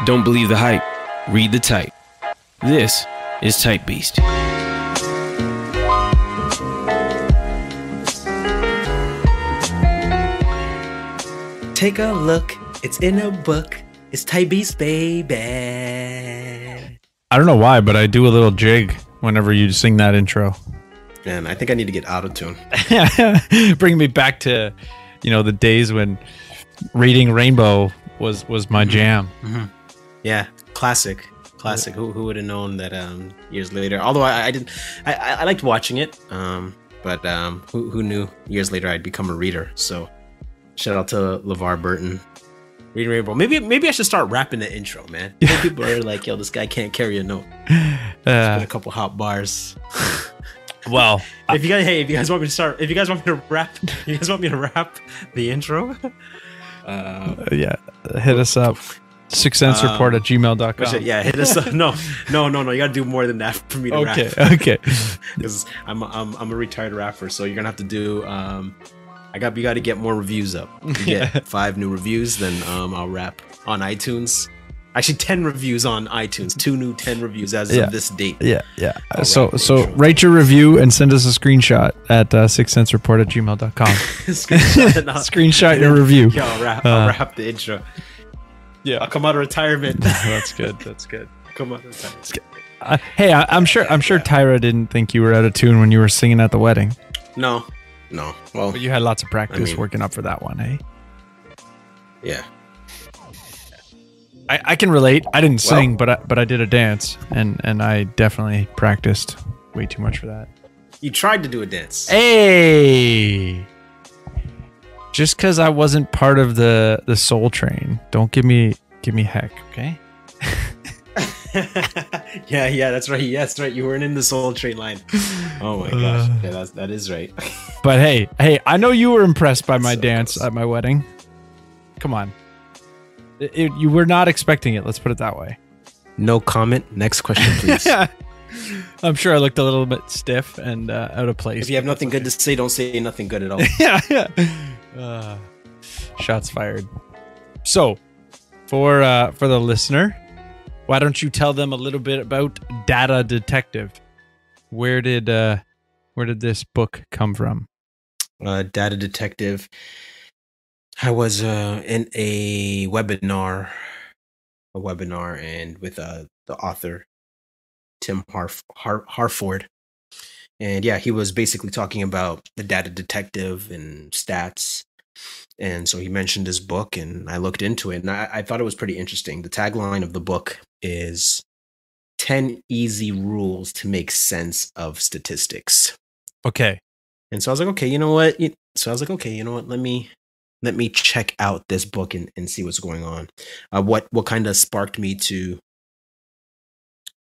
Don't believe the hype. Read the type. This is TYPBST. Take a look. It's in a book. It's TYPBST, baby. I don't know why, but I do a little jig whenever you sing that intro. Man, I think I need to get out of tune. Bring me back to, the days when reading Rainbow was my jam. Mm-hmm. Yeah, classic. Who would have known that years later? Although I liked watching it, but who knew years later I'd become a reader? So shout out to LeVar Burton. Reading Rainbow. Maybe I should start rapping the intro, man. People are like, "Yo, this guy can't carry a note." Just put a couple hot bars. Well, if you guys want me to rap the intro, yeah, hit us up. sixcentsreport@gmail.com. Yeah, hit us up. No. You gotta do more than that for me to rap. Okay. Because I'm a retired rapper, so you're gonna have to do. You got to get more reviews up. If you get 5 new reviews, then I'll rap on iTunes. Actually, 10 reviews on iTunes. 2 new 10 reviews as of this date. Yeah. So write your review and send us a screenshot at sixcentsreport@gmail.com. Screenshot your review. Yeah, I'll rap the intro. Yeah, I'll come out of retirement. That's good. Come out of retirement. Hey, I'm sure Tyra didn't think you were out of tune when you were singing at the wedding. No. Well, but you had lots of practice working up for that one, eh? Yeah. I can relate. I didn't sing, but I did a dance, and I definitely practiced way too much for that. You tried to do a dance. Hey, just because I wasn't part of the Soul Train, don't give me heck, okay? Yeah, that's right. Yeah, that's right. You weren't in the Soul Train line. Oh my gosh. Yeah, that is right. But hey, I know you were impressed by my dance at my wedding. Come on. You were not expecting it. Let's put it that way. No comment. Next question, please. I'm sure I looked a little bit stiff and out of place. If you have nothing good to say, don't say nothing good at all. Yeah. Shots fired. So, for the listener, why don't you tell them a little bit about Data Detective? Where did this book come from? Data Detective. I was in a webinar, and with the author Tim Harford, and yeah, he was basically talking about the data detective and stats, and so he mentioned his book, and I looked into it, and I thought it was pretty interesting. The tagline of the book is 10 easy rules to make sense of statistics. Okay, and so I was like, okay, you know what? Let me check out this book and see what's going on. What kind of sparked me to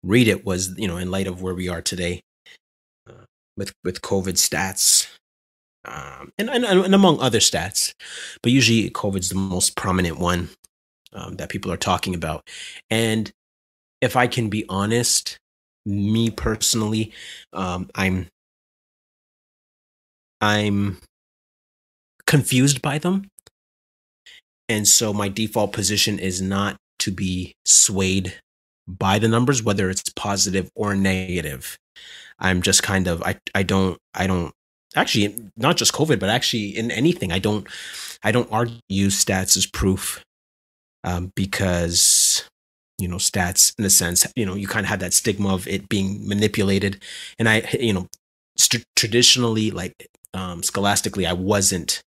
read it was, in light of where we are today with COVID stats and among other stats, but usually COVID's the most prominent one that people are talking about. And if I can be honest, me personally, I'm confused by them. And so my default position is not to be swayed by the numbers, whether it's positive or negative. I'm just kind of, I don't actually, not just COVID, but actually in anything, I don't argue stats as proof because, stats in a sense, you kind of have that stigma of it being manipulated. And I, traditionally, like scholastically, I wasn't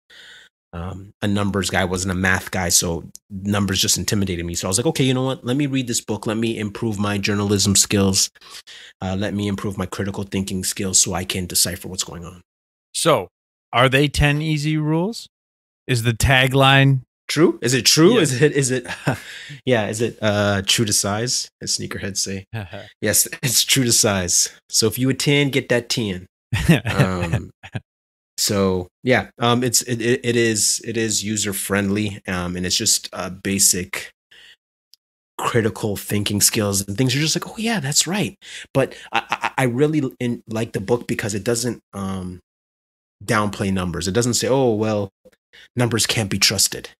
a numbers guy, wasn't a math guy, so numbers just intimidated me. So I was like, okay, you know what? Let me read this book. Let me improve my journalism skills. Let me improve my critical thinking skills so I can decipher what's going on. So, are they 10 easy rules? Is the tagline true? Is it true? Yeah. Is it true to size, as sneakerheads say? Yes, it's true to size. So if you a 10, get that 10. So yeah, it is user friendly, and it's just basic critical thinking skills and things. You're just like, oh yeah, that's right. But I really like the book because it doesn't downplay numbers. It doesn't say, oh well, numbers can't be trusted.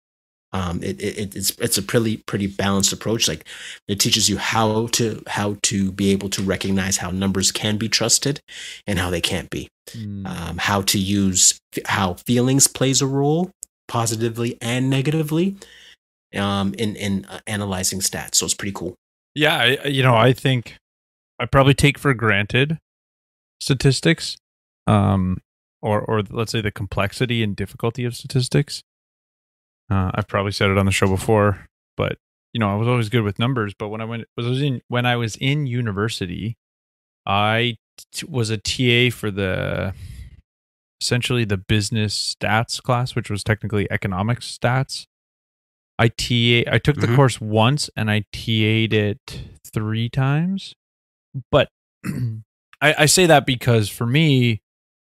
It's a pretty balanced approach. Like it teaches you how to be able to recognize how numbers can be trusted and how they can't be. How to use how feelings plays a role positively and negatively in analyzing stats. So it's pretty cool. Yeah, I think I probably take for granted statistics, or let's say the complexity and difficulty of statistics. I've probably said it on the show before, but I was always good with numbers. But when I was in university, I was a TA for essentially the business stats class, which was technically economics stats. I took the course once and I TA'd it 3 times. But I say that because for me,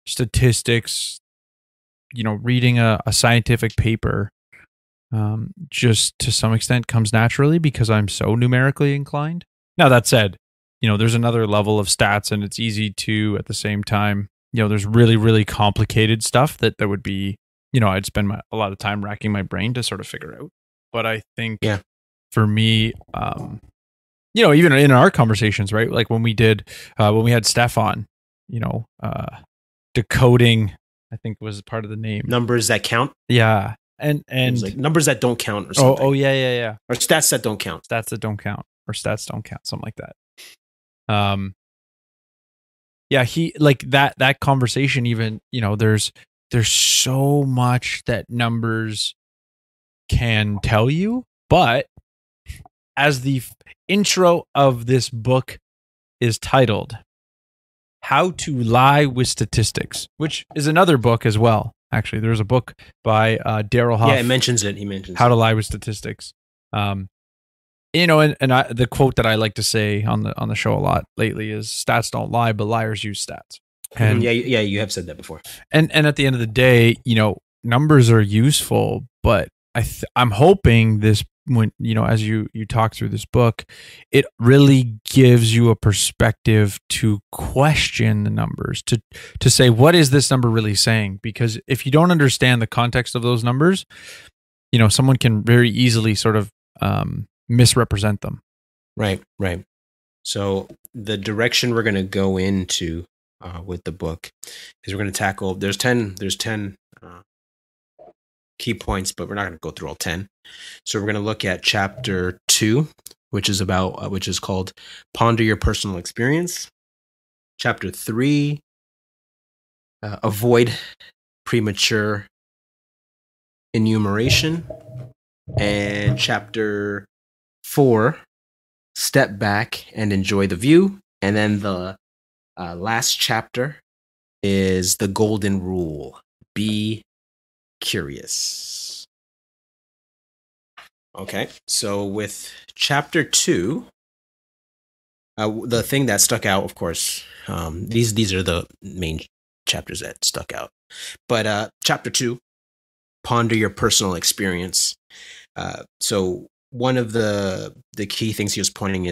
statistics, reading a scientific paper, just to some extent comes naturally because I'm so numerically inclined. Now, that said, there's another level of stats, and it's easy to, at the same time, there's really, really complicated stuff that would be, I'd spend a lot of time racking my brain to sort of figure out. But I think for me, even in our conversations, right? Like when we had Steph on, decoding, I think was part of the name. Numbers that count. Yeah. And like numbers that don't count or something. Oh yeah. Or stats that don't count. Stats that don't count, or stats don't count, something like that. Yeah, he like that conversation, even, there's so much that numbers can tell you, but as the intro of this book is titled, How to Lie with Statistics, which is another book as well. Actually, there's a book by Daryl Huff. Yeah, it mentions it. He mentions How to Lie with Statistics. And the quote that I like to say on the show a lot lately is, "Stats don't lie, but liars use stats." And yeah, you have said that before. And at the end of the day, numbers are useful, but I'm hoping this, when as you talk through this book, it really gives you a perspective to question the numbers, to say, what is this number really saying? Because if you don't understand the context of those numbers, someone can very easily sort of misrepresent them. Right. So the direction we're going to go into with the book is we're going to tackle. There's 10 key points, but we're not going to go through all 10. So we're going to look at chapter 2, which is called Ponder Your Personal Experience. Chapter 3, Avoid Premature Enumeration. And chapter 4, Step Back and Enjoy the View. And then the last chapter is the Golden Rule. Be curious. Okay, so with chapter 2, the thing that stuck out, of course, these are the main chapters that stuck out. But chapter 2, Ponder Your Personal Experience. So one of the key things he was pointing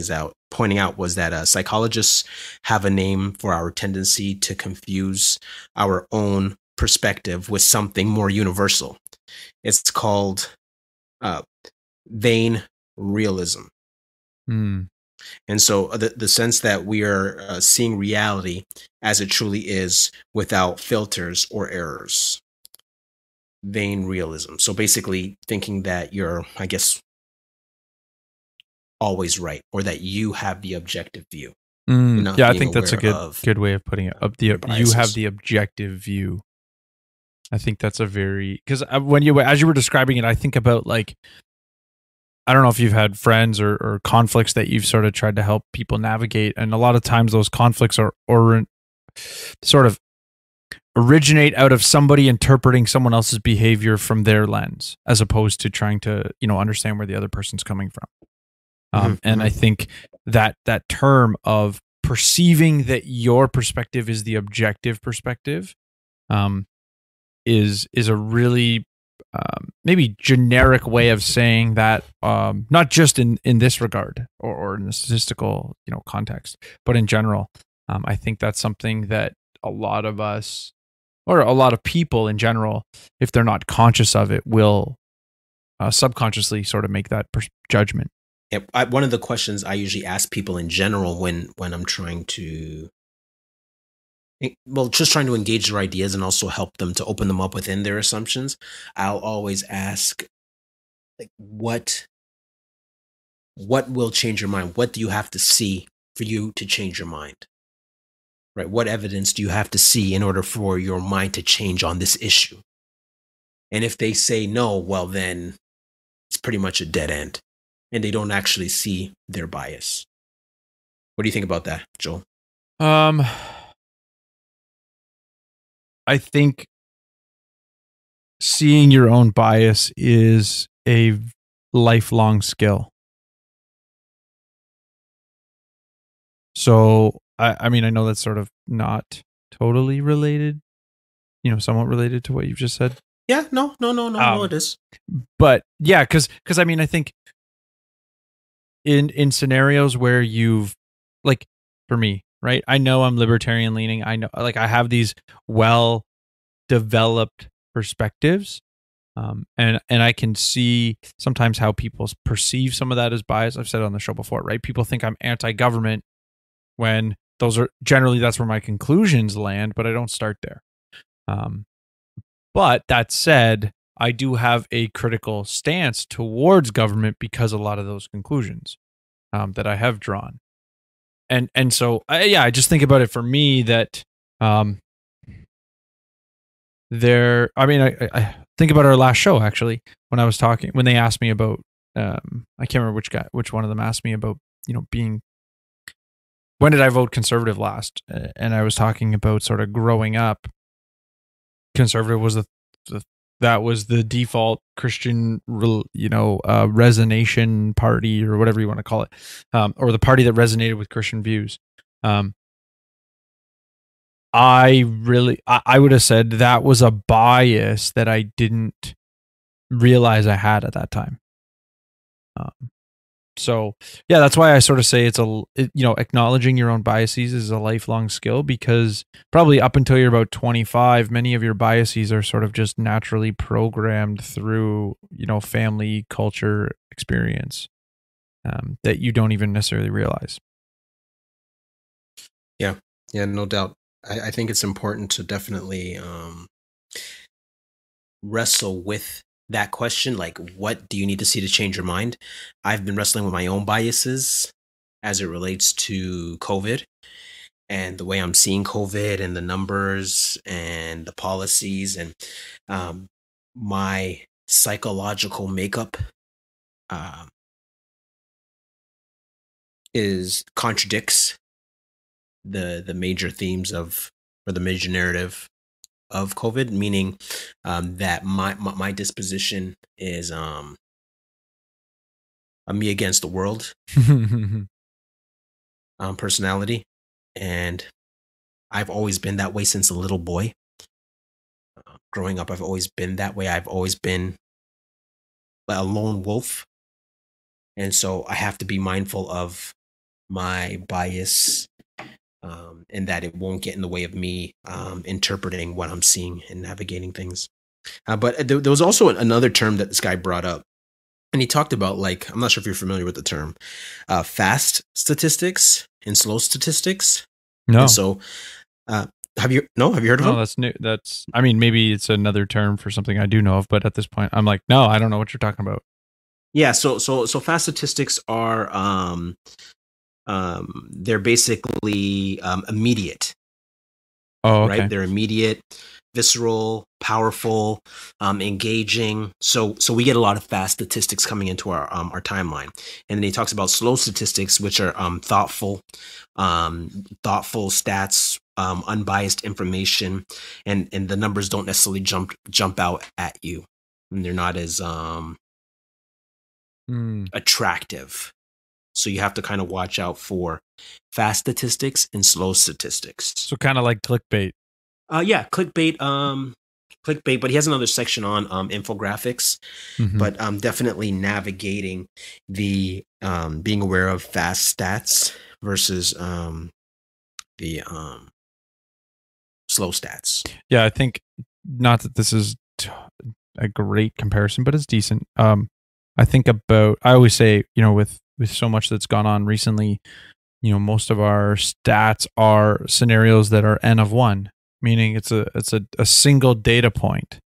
out was that psychologists have a name for our tendency to confuse our own perspective with something more universal. It's called vain realism. And so the sense that we are seeing reality as it truly is without filters or errors. Vain realism. So basically thinking that you're, I guess, always right, or that you have the objective view. Yeah, I think that's a good way of putting it. You have the objective view. I think that's because as you were describing it, I think about, like, I don't know if you've had friends or conflicts that you've sort of tried to help people navigate, and a lot of times those conflicts are sort of originate out of somebody interpreting someone else's behavior from their lens, as opposed to trying to understand where the other person's coming from. And I think that term of perceiving that your perspective is the objective perspective is a really maybe generic way of saying that, not just in this regard or in the statistical context, but in general. I think that's something that a lot of us, or a lot of people in general, if they're not conscious of it, will subconsciously sort of make that judgment. Yeah, one of the questions I usually ask people in general when I'm trying to, well, just trying to engage their ideas and also help them to open them up within their assumptions, I'll always ask, like, what will change your mind? What do you have to see for you to change your mind? Right? What evidence do you have to see in order for your mind to change on this issue? And if they say no, well, then it's pretty much a dead end, and they don't actually see their bias. What do you think about that, Joel? I think seeing your own bias is a lifelong skill. So, I mean, I know that's sort of not totally related, somewhat related to what you've just said. Yeah, no, it is. But yeah, because I mean, I think in scenarios where you've, like, for me, right? I know I'm libertarian leaning. I know, like, I have these well developed perspectives, and I can see sometimes how people perceive some of that as bias. I've said it on the show before, right? People think I'm anti-government when those are generally, that's where my conclusions land, but I don't start there. But that said, I do have a critical stance towards government because a lot of those conclusions that I have drawn. And so, I just think about it for me that I think about our last show, actually, when they asked me about, I can't remember which one of them asked me about, when did I vote conservative last? And I was talking about sort of growing up. Conservative was that was the default Christian, resonation party, or whatever you want to call it, or the party that resonated with Christian views. I would have said that was a bias that I didn't realize I had at that time. So yeah, that's why I sort of say acknowledging your own biases is a lifelong skill, because probably up until you're about 25, many of your biases are sort of just naturally programmed through, family, culture, experience, that you don't even necessarily realize. Yeah, no doubt. I think it's important to definitely wrestle with that question, like, what do you need to see to change your mind? I've been wrestling with my own biases as it relates to COVID and the way I'm seeing COVID and the numbers and the policies, and my psychological makeup contradicts the major themes or the major narrative of COVID, meaning that my disposition is a me against the world personality, and I've always been that way since a little boy. Growing up, I've always been that way. I've always been a lone wolf, and so I have to be mindful of my bias, and that it won't get in the way of me interpreting what I'm seeing and navigating things. But there was also another term that this guy brought up, and he talked about, like, I'm not sure if you're familiar with the term, fast statistics and slow statistics. No. And so, have you heard of No, them? that's new. I mean, maybe it's another term for something I do know of, but at this point, I'm like, no, I don't know what you're talking about. Yeah. So fast statistics are, they're basically immediate. Oh, okay. Right? They're immediate, visceral, powerful, engaging. So we get a lot of fast statistics coming into our timeline. And then he talks about slow statistics, which are thoughtful stats, unbiased information, and the numbers don't necessarily jump out at you, and they're not as attractive. So you have to kind of watch out for fast statistics and slow statistics. So kind of like clickbait. Yeah, clickbait. But he has another section on infographics. Mm-hmm. But definitely navigating the being aware of fast stats versus the slow stats. Yeah, I think, not that this is a great comparison, but it's decent. I always say, with so much that's gone on recently, most of our stats are scenarios that are n of 1, meaning it's a single data point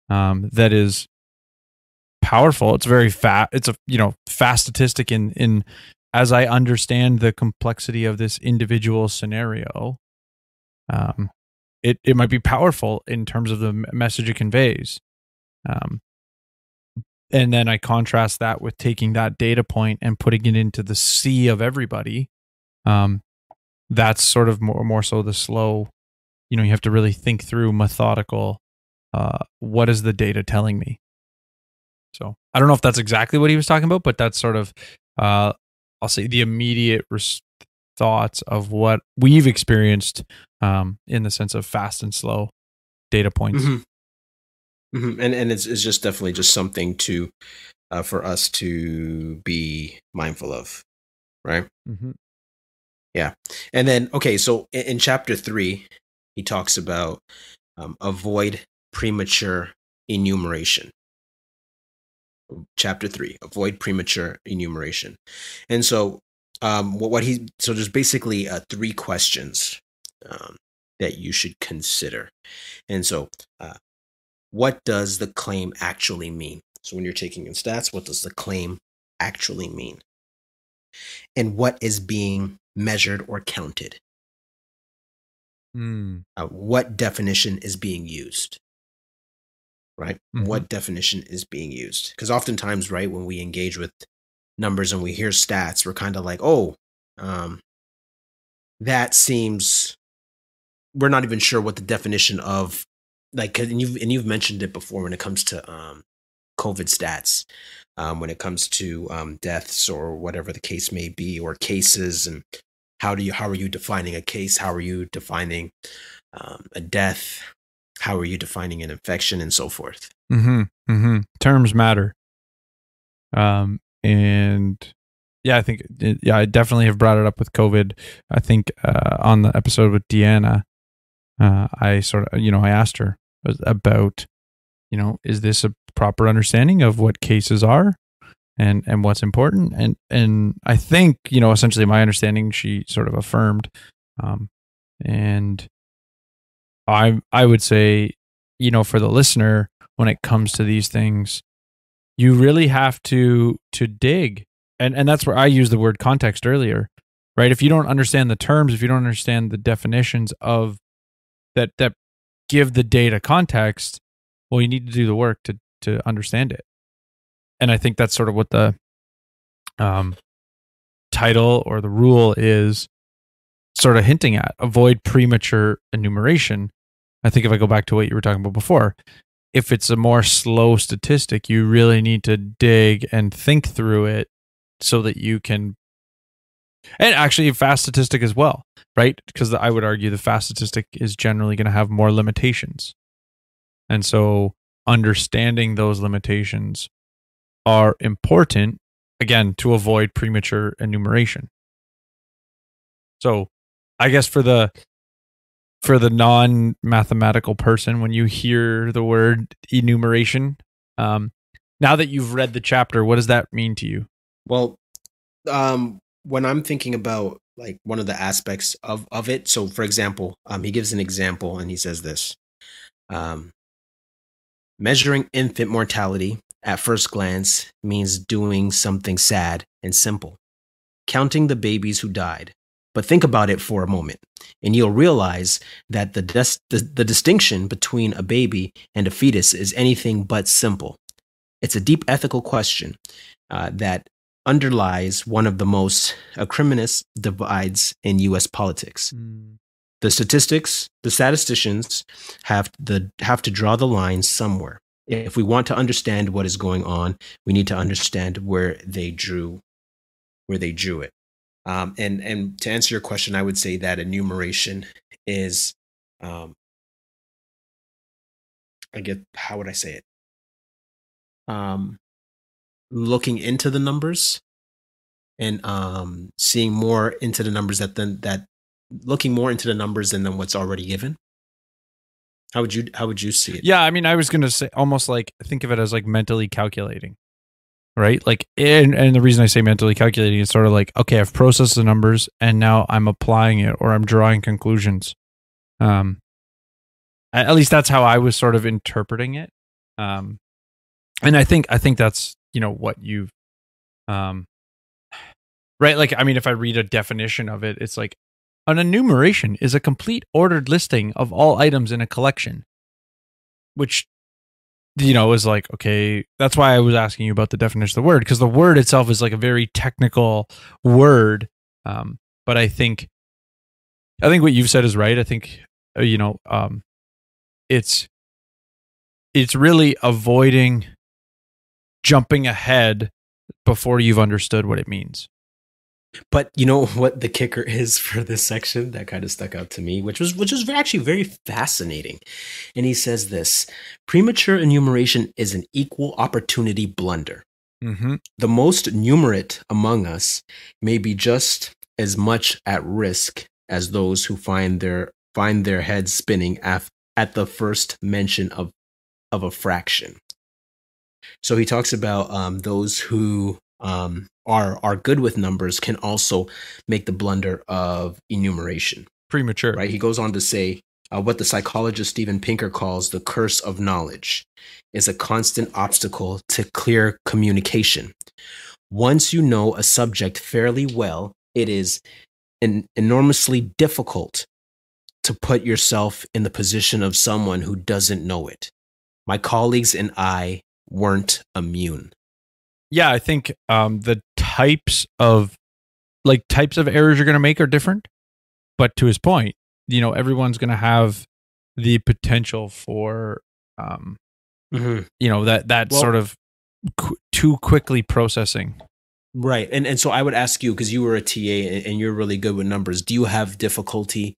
that is powerful. It's very fast. It's a fast statistic in as I understand the complexity of this individual scenario. It might be powerful in terms of the message it conveys. And then I contrast that with taking that data point and putting it into the sea of everybody. That's sort of more so the slow, you have to really think through methodical, what is the data telling me? So I don't know if that's exactly what he was talking about, but that's sort of, I'll say the immediate thoughts of what we've experienced in the sense of fast and slow data points. Mm-hmm. Mm-hmm. And it's just definitely just something to for us to be mindful of, right? Mm-hmm. Yeah. And then, okay, so in chapter 3, he talks about avoid premature enumeration. Chapter 3, avoid premature enumeration. And so so there's basically 3 questions that you should consider. And so what does the claim actually mean? So when you're taking in stats, what does the claim actually mean? And what is being measured or counted? What definition is being used? Right? Mm-hmm. What definition is being used? Because oftentimes, right, when we engage with numbers and we hear stats, we're kind of like, that seems, we're not even sure what the definition of, like, and you've mentioned it before when it comes to COVID stats, when it comes to deaths or whatever the case may be, or cases, and how are you defining a case? How are you defining a death? How are you defining an infection, and so forth? Mm-hmm. Mm-hmm. Terms matter. And yeah, I think I definitely have brought it up with COVID. I think on the episode with Deanna, I sort of, I asked her about, is this a proper understanding of what cases are and what's important? And I think, essentially my understanding, she sort of affirmed. And I would say, for the listener, when it comes to these things, you really have to dig. And that's where I used the word context earlier, right? If you don't understand the terms, if you don't understand the definitions of that give the data context, well, you need to do the work to understand it. And I think that's sort of what the title or the rule is sort of hinting at. Avoid premature enumeration. I think if I go back to what you were talking about before, if it's a more slow statistic, you really need to dig and think through it so that you can, and actually a fast statistic as well, right? Because I would argue the fast statistic is generally going to have more limitations. And so understanding those limitations are important, again, to avoid premature enumeration. So I guess for the non-mathematical person, when you hear the word enumeration, now that you've read the chapter, what does that mean to you? Well, when I'm thinking about like one of the aspects of it, so for example, he gives an example and he says this, measuring infant mortality at first glance means doing something sad and simple, counting the babies who died. But think about it for a moment, and you'll realize that the distinction between a baby and a fetus is anything but simple. It's a deep ethical question that underlies one of the most acrimonious divides in U.S. politics. The statisticians have to draw the line somewhere. If we want to understand what is going on, we need to understand where they drew it. And to answer your question, I would say that enumeration is, how would I say it? Looking into the numbers and seeing more into the numbers looking more into the numbers than what's already given. How would you see it? Yeah, I mean, I was gonna say almost like think of it as like mentally calculating, right? Like, and the reason I say mentally calculating is sort of like, okay, I've processed the numbers and now I'm applying it or I'm drawing conclusions. At least that's how I was sort of interpreting it. And I think that's, what you've, right. Like, I mean, if I read a definition of it, it's like an enumeration is a complete ordered listing of all items in a collection, which, is like, okay, that's why I was asking you about the definition of the word, because the word itself is like a very technical word. But I think what you've said is right. I think, it's really avoiding jumping ahead before you've understood what it means. But you know what the kicker is for this section that kind of stuck out to me, which was actually very fascinating. And he says this: premature enumeration is an equal opportunity blunder. Mm-hmm. The most numerate among us may be just as much at risk as those who find their heads spinning at the first mention of a fraction. So he talks about those who are good with numbers can also make the blunder of enumeration. Premature. Right? He goes on to say what the psychologist Steven Pinker calls the curse of knowledge is a constant obstacle to clear communication. Once you know a subject fairly well, it is enormously difficult to put yourself in the position of someone who doesn't know it. My colleagues and I weren't immune. Yeah, I think the types of errors you're going to make are different. But to his point, everyone's going to have the potential for, that sort of too quickly processing. Right. And so I would ask you, because you were a TA and you're really good with numbers, do you have difficulty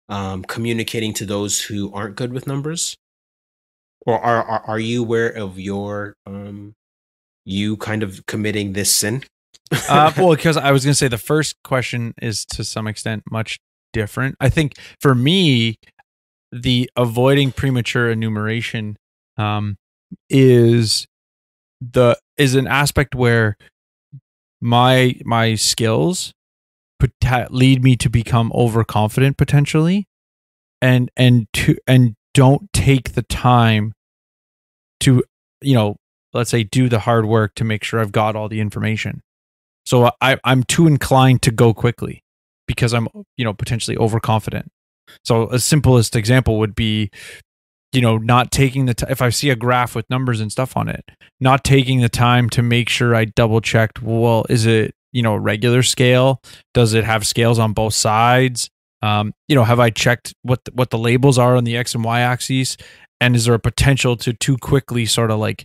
communicating to those who aren't good with numbers? Or are you aware of your you kind of committing this sin? Well, because I was going to say the first question is to some extent much different. I think for me, the avoiding premature enumeration is an aspect where my skills lead me to become overconfident potentially, and don't take the time to let's say do the hard work to make sure I've got all the information. So I'm too inclined to go quickly because I'm potentially overconfident. So a simplest example would be not taking the time. If I see a graph with numbers and stuff on it, not taking the time to make sure I double checked, well, is it a regular scale? Does it have scales on both sides? Have I checked what the labels are on the X and Y axes? And is there a potential to too quickly sort of like,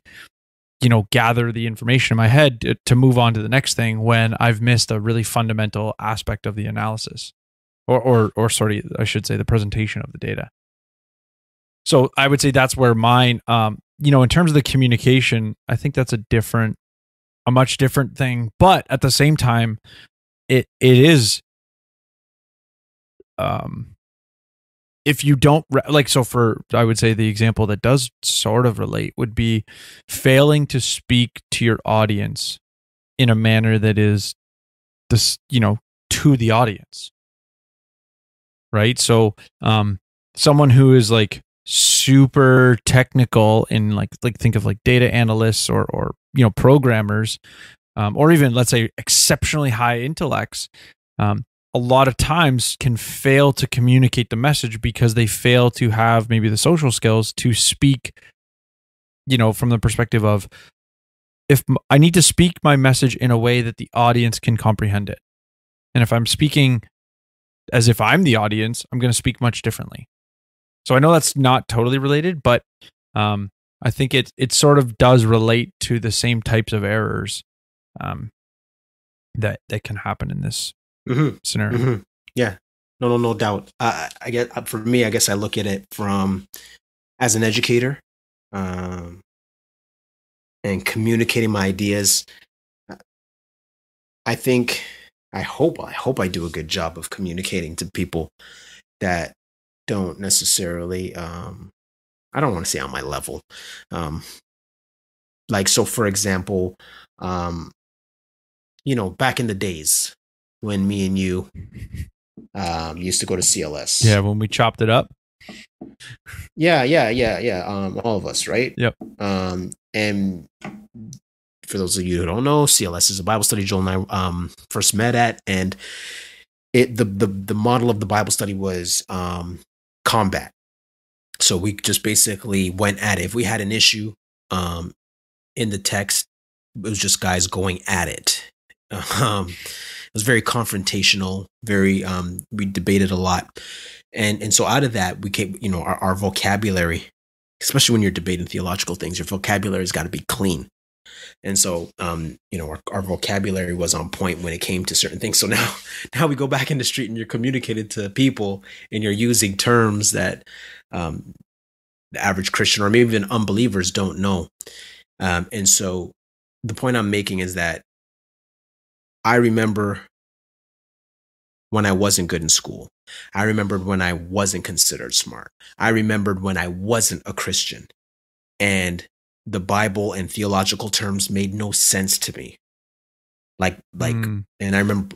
gather the information in my head to move on to the next thing when I've missed a really fundamental aspect of the analysis or sorry, I should say the presentation of the data. So I would say that's where mine, in terms of the communication, I think that's a much different thing. But at the same time, it is, if you don't I would say the example that does sort of relate would be failing to speak to your audience in a manner that is to the audience. Right. So, someone who is like super technical in like think of like data analysts or programmers, or even let's say exceptionally high intellects, a lot of times can fail to communicate the message because they fail to have maybe the social skills to speak, from the perspective of, if I need to speak my message in a way that the audience can comprehend it. And if I'm speaking as if I'm the audience, I'm going to speak much differently. So I know that's not totally related, but I think it sort of does relate to the same types of errors that can happen in this scenario. Mm-hmm. Yeah, no doubt. I get, for me, I guess I look at it from as an educator, and communicating my ideas. I hope I do a good job of communicating to people that don't necessarily, I don't want to say on my level. Like, so for example, back in the days when me and you used to go to CLS. Yeah, when we chopped it up. Yeah. All of us, right? Yep. And for those of you who don't know, CLS is a Bible study Joel and I first met at, and the model of the Bible study was combat. So we just basically went at it. If we had an issue in the text, it was just guys going at it. It was very confrontational. We debated a lot, and so out of that we came. Our vocabulary, especially when you're debating theological things, your vocabulary's got to be clean. And so, our vocabulary was on point when it came to certain things. So now we go back in the street and you're communicating to people and you're using terms that the average Christian or maybe even unbelievers don't know. And so the point I'm making is that I remember when I wasn't good in school. I remembered when I wasn't considered smart. I remembered when I wasn't a Christian. And the Bible and theological terms made no sense to me. And I remember,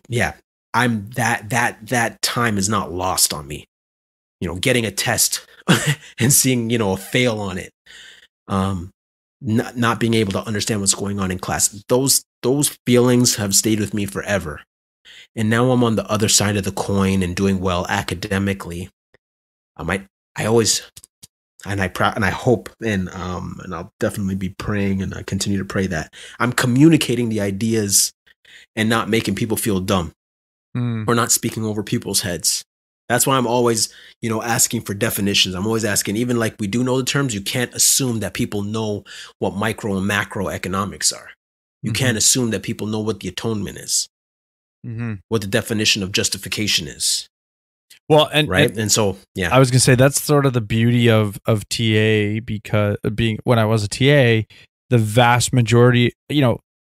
I'm that time is not lost on me. Getting a test and seeing, a fail on it. Not being able to understand what's going on in class. Those feelings have stayed with me forever. And now I'm on the other side of the coin and doing well academically. I always, and I hope, and I'll definitely be praying, and I continue to pray that I'm communicating the ideas and not making people feel dumb or not speaking over people's heads. That's why I'm always, asking for definitions. I'm always asking, even like we do know the terms, you can't assume that people know what micro and macro economics are. You can't assume that people know what the atonement is, what the definition of justification is. Well, and so, yeah, I was going to say that's sort of the beauty of TA, because when I was a TA, the vast majority,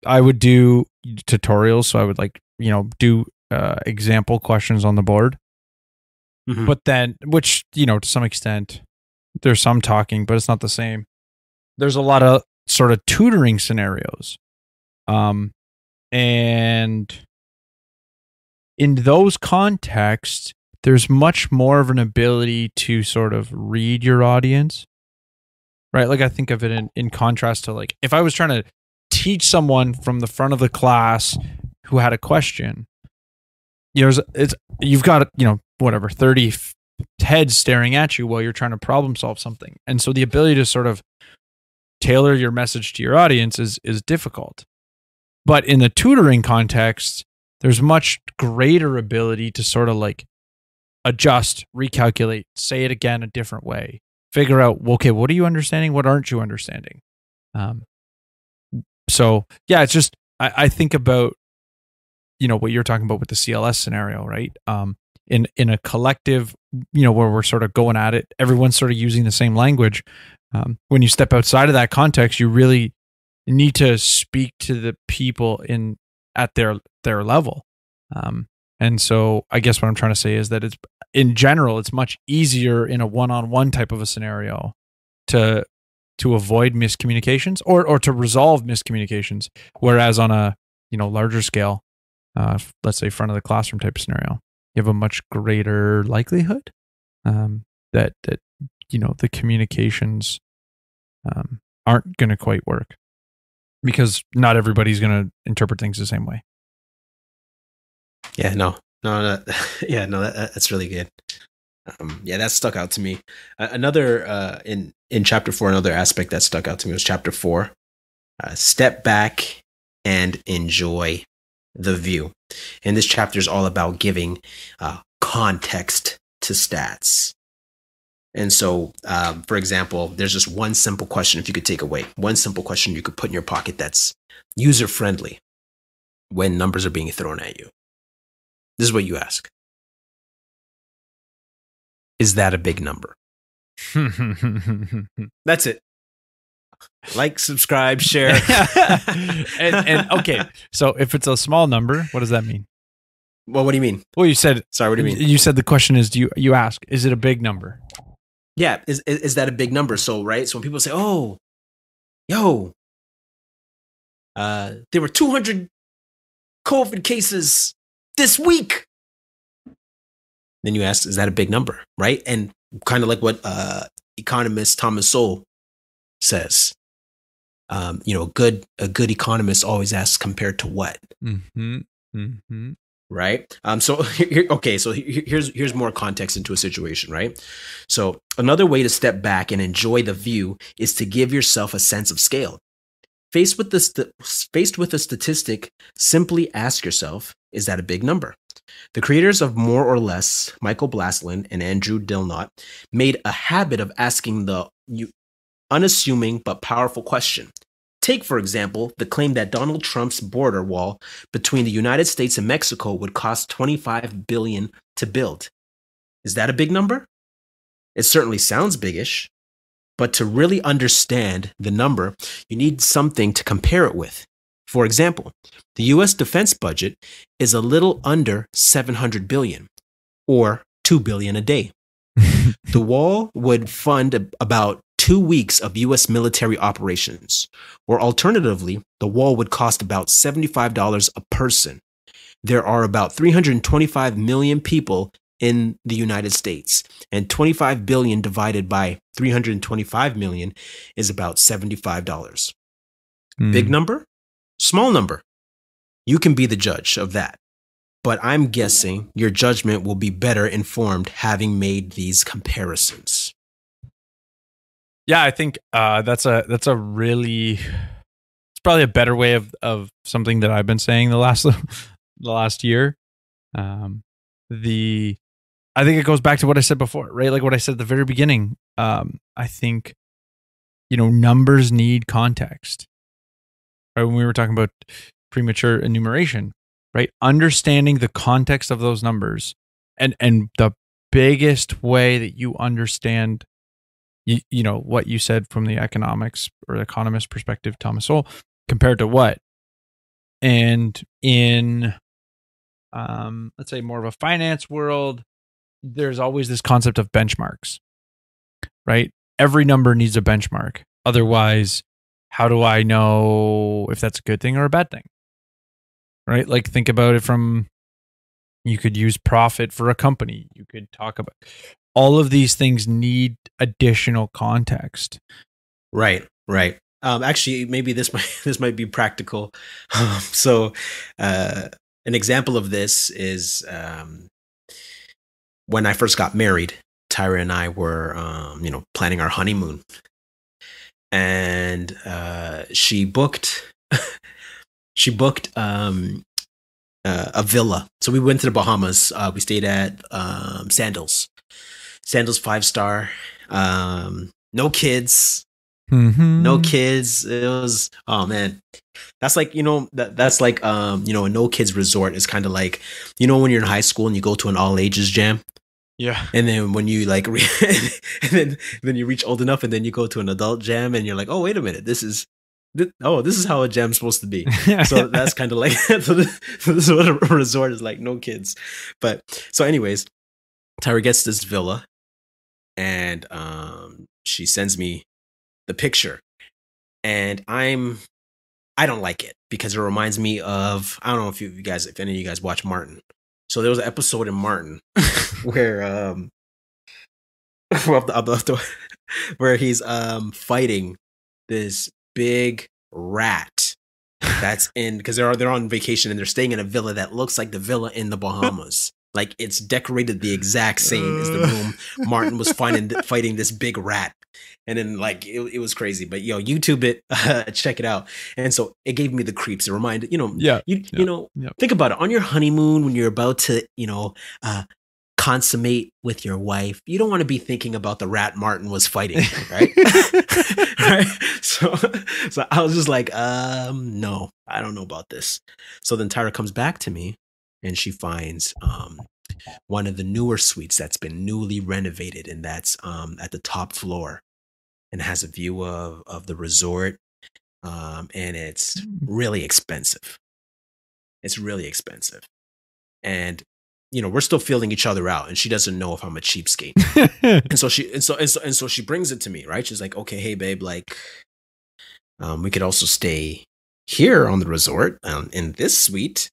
I would do tutorials. So I would do example questions on the board. But then, which, to some extent, there's some talking, but it's not the same. There's a lot of sort of tutoring scenarios. And in those contexts, there's much more of an ability to sort of read your audience, right? Like I think of it in contrast to if I was trying to teach someone from the front of the class who had a question, you've got, 30 heads staring at you while you're trying to problem solve something. And so the ability to sort of tailor your message to your audience is difficult. But in the tutoring context, there's much greater ability to sort of adjust, recalculate, say it again a different way, figure out, okay, what are you understanding? What aren't you understanding? So yeah, it's just, I think about, what you're talking about with the CLS scenario, right? In a collective, where we're sort of going at it, everyone's sort of using the same language. When you step outside of that context, you really need to speak to the people at their level. And so I guess what I'm trying to say is that in general, it's much easier in a one-on-one type of a scenario to avoid miscommunications or to resolve miscommunications. Whereas on a, larger scale, let's say front of the classroom type of scenario, you have a much greater likelihood that the communications aren't going to quite work because not everybody's going to interpret things the same way. Yeah, no, that's really good. That stuck out to me. Another in chapter 4, another aspect that stuck out to me was chapter 4. Step back and enjoy the view. And this chapter is all about giving context to stats. And so, for example, there's just one simple question, if you could take away, one simple question you could put in your pocket that's user-friendly when numbers are being thrown at you. This is what you ask. Is that a big number? That's it. Like, subscribe, share. and okay, so if it's a small number, what does that mean? Well, what do you mean? Well, you said. Sorry, what do you mean? You said the question is, you ask, is it a big number? Yeah, is that a big number? So, right. So when people say, "Oh, yo, there were 200 COVID cases this week," then you ask, "Is that a big number?" Right? And kind of like what economist Thomas Sowell says. A good economist always asks compared to what. Mm-hmm. Mm-hmm. Right. So here's more context into a situation. Right. So another way to step back and enjoy the view is to give yourself a sense of scale. Faced with a statistic, simply ask yourself, is that a big number? The creators of More or Less, Michael Blaslin and Andrew Dilnot, made a habit of asking the unassuming but powerful question. Take, for example, the claim that Donald Trump's border wall between the United States and Mexico would cost $25 billion to build. Is that a big number? It certainly sounds biggish, but to really understand the number, you need something to compare it with. For example, the U.S. defense budget is a little under $700 billion, or $2 billion a day. The wall would fund about 2 weeks of U.S. military operations, or alternatively, the wall would cost about $75 a person. There are about 325 million people in the United States, and 25 billion divided by 325 million is about $75. Big number? Small number? You can be the judge of that. But I'm guessing your judgment will be better informed having made these comparisons. Yeah, I think that's a really, it's probably a better way of something that I've been saying the last year. I think it goes back to what I said before, right? Like what I said at the very beginning. I think, numbers need context. Right? When we were talking about premature enumeration, right? Understanding the context of those numbers and the biggest way that you understand, what you said from the economics or economist perspective, Thomas Sowell, compared to what? And in, let's say more of a finance world, there's always this concept of benchmarks, right? Every number needs a benchmark. Otherwise, how do I know if that's a good thing or a bad thing? Right? Like think about it from, you could use profit for a company. You could talk about all of these things need additional context. Right. Actually, maybe this might be practical. An example of this is when I first got married. Tyra and I were, planning our honeymoon, and she booked a villa. So we went to the Bahamas. We stayed at Sandals 5-star. No kids. Mm-hmm. No kids. It was, oh man, that's like, that's like, a no kids resort is kind of like, when you're in high school and you go to an all ages jam. Yeah. And then when you like, and then you reach old enough and then you go to an adult jam and you're like, oh, wait a minute. This is how a jam's supposed to be. So that's kind of like, so this is what a resort is like, no kids. But so anyways, Tyra gets this villa and she sends me the picture, and I don't like it because it reminds me of, I don't know if any of you guys watch Martin. So there was an episode in Martin where where he's fighting this big rat that's in, because they're on vacation and they're staying in a villa that looks like the villa in the Bahamas. Like it's decorated the exact same as the room Martin was fighting this big rat. And then like it was crazy, but YouTube it, check it out. And so it gave me the creeps. It reminded, think about it on your honeymoon when you're about to, consummate with your wife. You don't want to be thinking about the rat Martin was fighting, right? Right. So I was just like, no, I don't know about this. So then Tyra comes back to me and she finds one of the newer suites that's been newly renovated, and that's at the top floor and has a view of the resort, and it's really expensive. It's really expensive. and we're still feeling each other out, and she doesn't know if I'm a cheapskate. and so she brings it to me, right? She's like, okay, hey babe, like, we could also stay here on the resort, in this suite.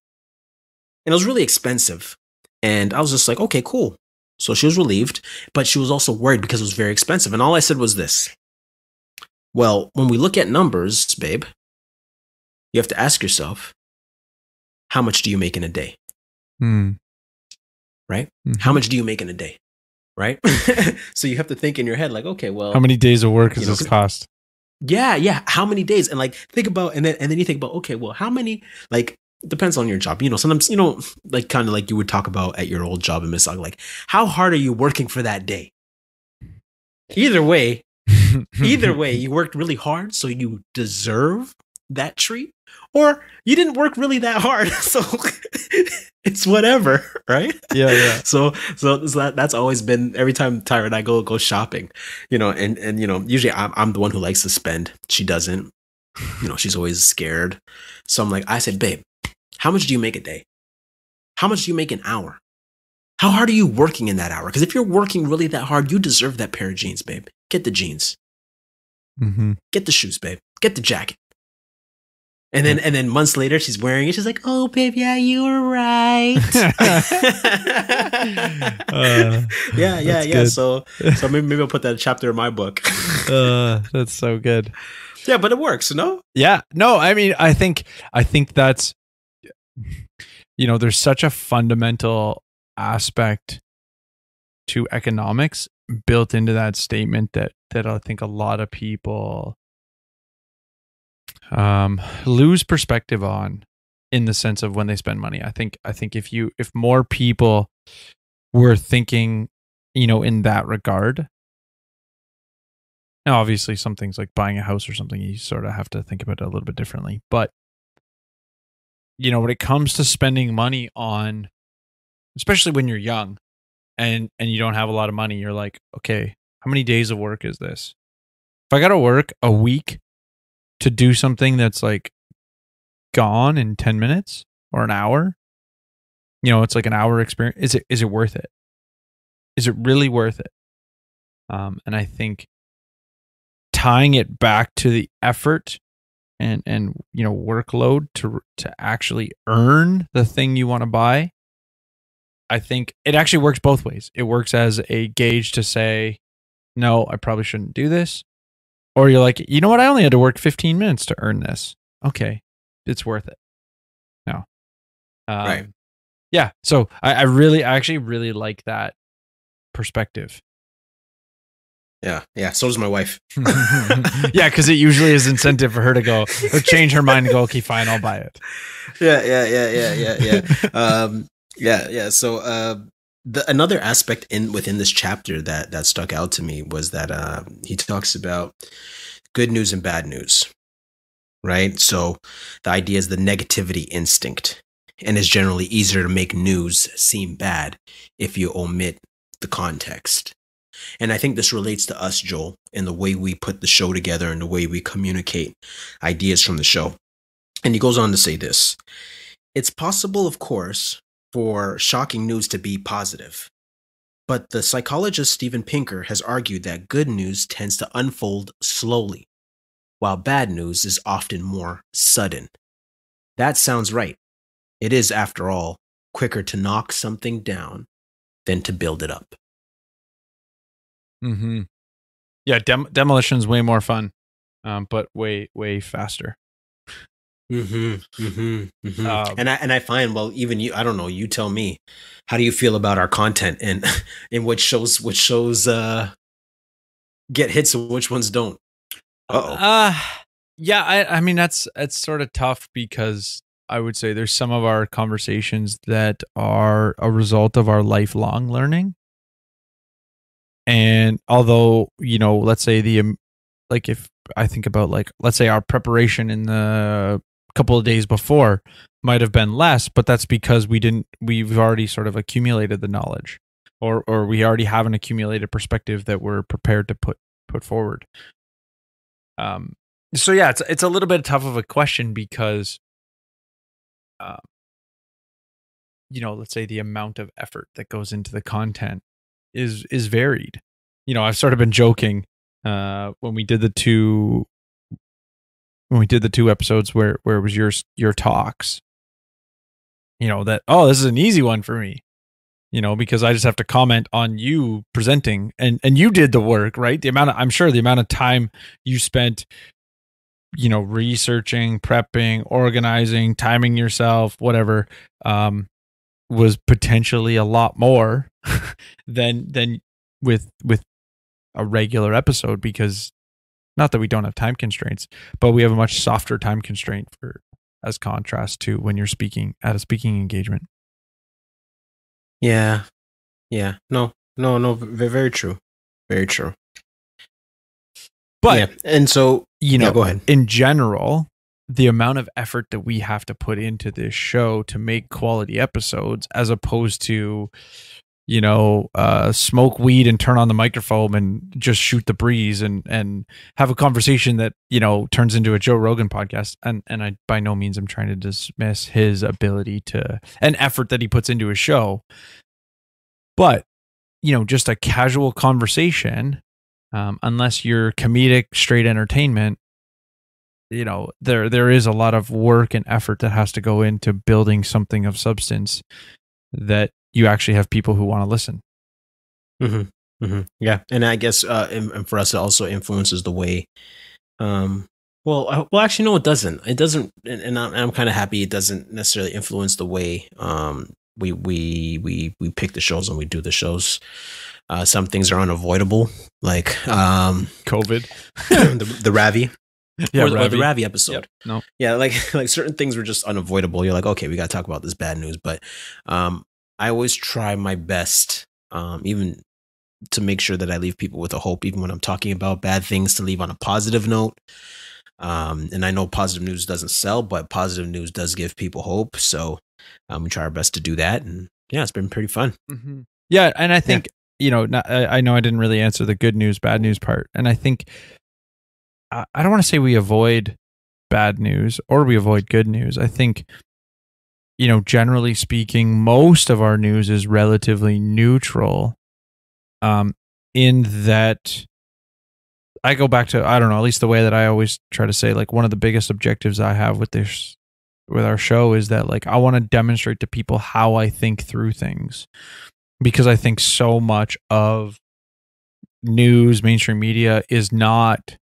And it was really expensive. And I was just like, okay, cool. So she was relieved, but she was also worried because it was very expensive. And all I said was this: well, when we look at numbers, babe, you have to ask yourself, how much do you make in a day? Right? Mm-hmm. How much do you make in a day? Right? So you have to think in your head, like, okay, well, how many days of work does this cost? Yeah. How many days? And like, think about, and then you think about, okay, well, how many, like, depends on your job. Sometimes, like, kind of like you would talk about at your old job in Mississauga, like, how hard are you working for that day? Either way, you worked really hard, so you deserve that treat, or you didn't work really that hard, so it's whatever, right? Yeah. So that's always been, every time Tyra and I go shopping, and usually I'm the one who likes to spend. She doesn't. She's always scared. So I'm like, I said, babe, how much do you make a day? How much do you make an hour? How hard are you working in that hour? Because if you're working really that hard, you deserve that pair of jeans, babe. Get the jeans. Mm-hmm. Get the shoes, babe. Get the jacket. And then months later, she's wearing it. She's like, "Oh, babe, yeah, you were right." Yeah. Good. So maybe I'll put that chapter in my book. That's so good. Yeah, but it works, no? Yeah. No, I mean, I think that's, there's such a fundamental aspect to economics built into that statement that I think a lot of people lose perspective on, in the sense of when they spend money. I think if more people were thinking, in that regard. Now, obviously, some things like buying a house or something, you sort of have to think about it a little bit differently. But, when it comes to spending money on, especially when you're young and you don't have a lot of money, you're like, okay, how many days of work is this? If I got to work a week to do something that's like gone in 10 minutes or an hour, it's like an hour experience. Is it worth it? Is it really worth it? And I think tying it back to the effort and workload to actually earn the thing you want to buy, I think it actually works both ways. It works as a gauge to say, no, I probably shouldn't do this. Or you're like, you know what? I only had to work 15 minutes to earn this. Okay, it's worth it. No. Right. Yeah. So I actually really like that perspective. Yeah. So does my wife. Yeah, because it usually is incentive for her to go or change her mind and go, okay, fine, I'll buy it. Yeah. Yeah. So another aspect within this chapter that stuck out to me was that he talks about good news and bad news, right? So the idea is the negativity instinct, and it's generally easier to make news seem bad if you omit the context. And I think this relates to us, Joel, in the way we put the show together and the way we communicate ideas from the show. And he goes on to say this: it's possible, of course, for shocking news to be positive, but the psychologist Steven Pinker has argued that good news tends to unfold slowly, while bad news is often more sudden. That sounds right. It is, after all, quicker to knock something down than to build it up. Mm-hmm. Yeah, demolition's way more fun, but way faster. And I find, well, even you, I don't know, you tell me, how do you feel about our content and in which shows get hits and which ones don't? Yeah, I mean it's sort of tough, because I would say there's some of our conversations that are a result of our lifelong learning. And although, let's say if I think about, like, let's say our preparation in the couple of days before might have been less, but that's because we've already sort of accumulated the knowledge, or we already have an accumulated perspective that we're prepared to put forward. So yeah, it's a little bit tough of a question, because let's say the amount of effort that goes into the content is varied. I've sort of been joking when we did the two episodes where it was your talks, that, oh, this is an easy one for me, because I just have to comment on you presenting, and you did the work, right? I'm sure the amount of time you spent, researching, prepping, organizing, timing yourself, whatever, was potentially a lot more than with a regular episode, because not that we don't have time constraints, but we have a much softer time constraint as contrast to when you're speaking at a speaking engagement. Yeah. No. Very true. Very true. But yeah. And so, go ahead. In general, the amount of effort that we have to put into this show to make quality episodes, as opposed to, smoke weed and turn on the microphone and just shoot the breeze and have a conversation that, turns into a Joe Rogan podcast. And I, by no means, am trying to dismiss his ability and effort that he puts into his show. But, just a casual conversation, unless you're comedic, straight entertainment, there is a lot of work and effort that has to go into building something of substance that you actually have people who want to listen. Mm-hmm. Mm-hmm. Yeah. And I guess, and for us, it also influences the way, well, actually, no, it doesn't. It doesn't. And I'm kind of happy it doesn't necessarily influence the way, we pick the shows and we do the shows. Some things are unavoidable, like, COVID, the Ravi. Yeah, or the Ravi episode. Yep. No. Yeah, like certain things were just unavoidable. You're like, okay, we got to talk about this bad news. But I always try my best, even to make sure that I leave people with a hope, even when I'm talking about bad things, to leave on a positive note. And I know positive news doesn't sell, but positive news does give people hope. So we try our best to do that. And yeah, it's been pretty fun. Mm-hmm. Yeah. And I think, I know I didn't really answer the good news, bad news part. And I think, I don't want to say we avoid bad news or we avoid good news. I think, generally speaking, most of our news is relatively neutral, in that I go back to, I don't know, at least the way that I always try to say, like, one of the biggest objectives I have with our show is that, like, I want to demonstrate to people how I think through things, because I think so much of news, mainstream media is not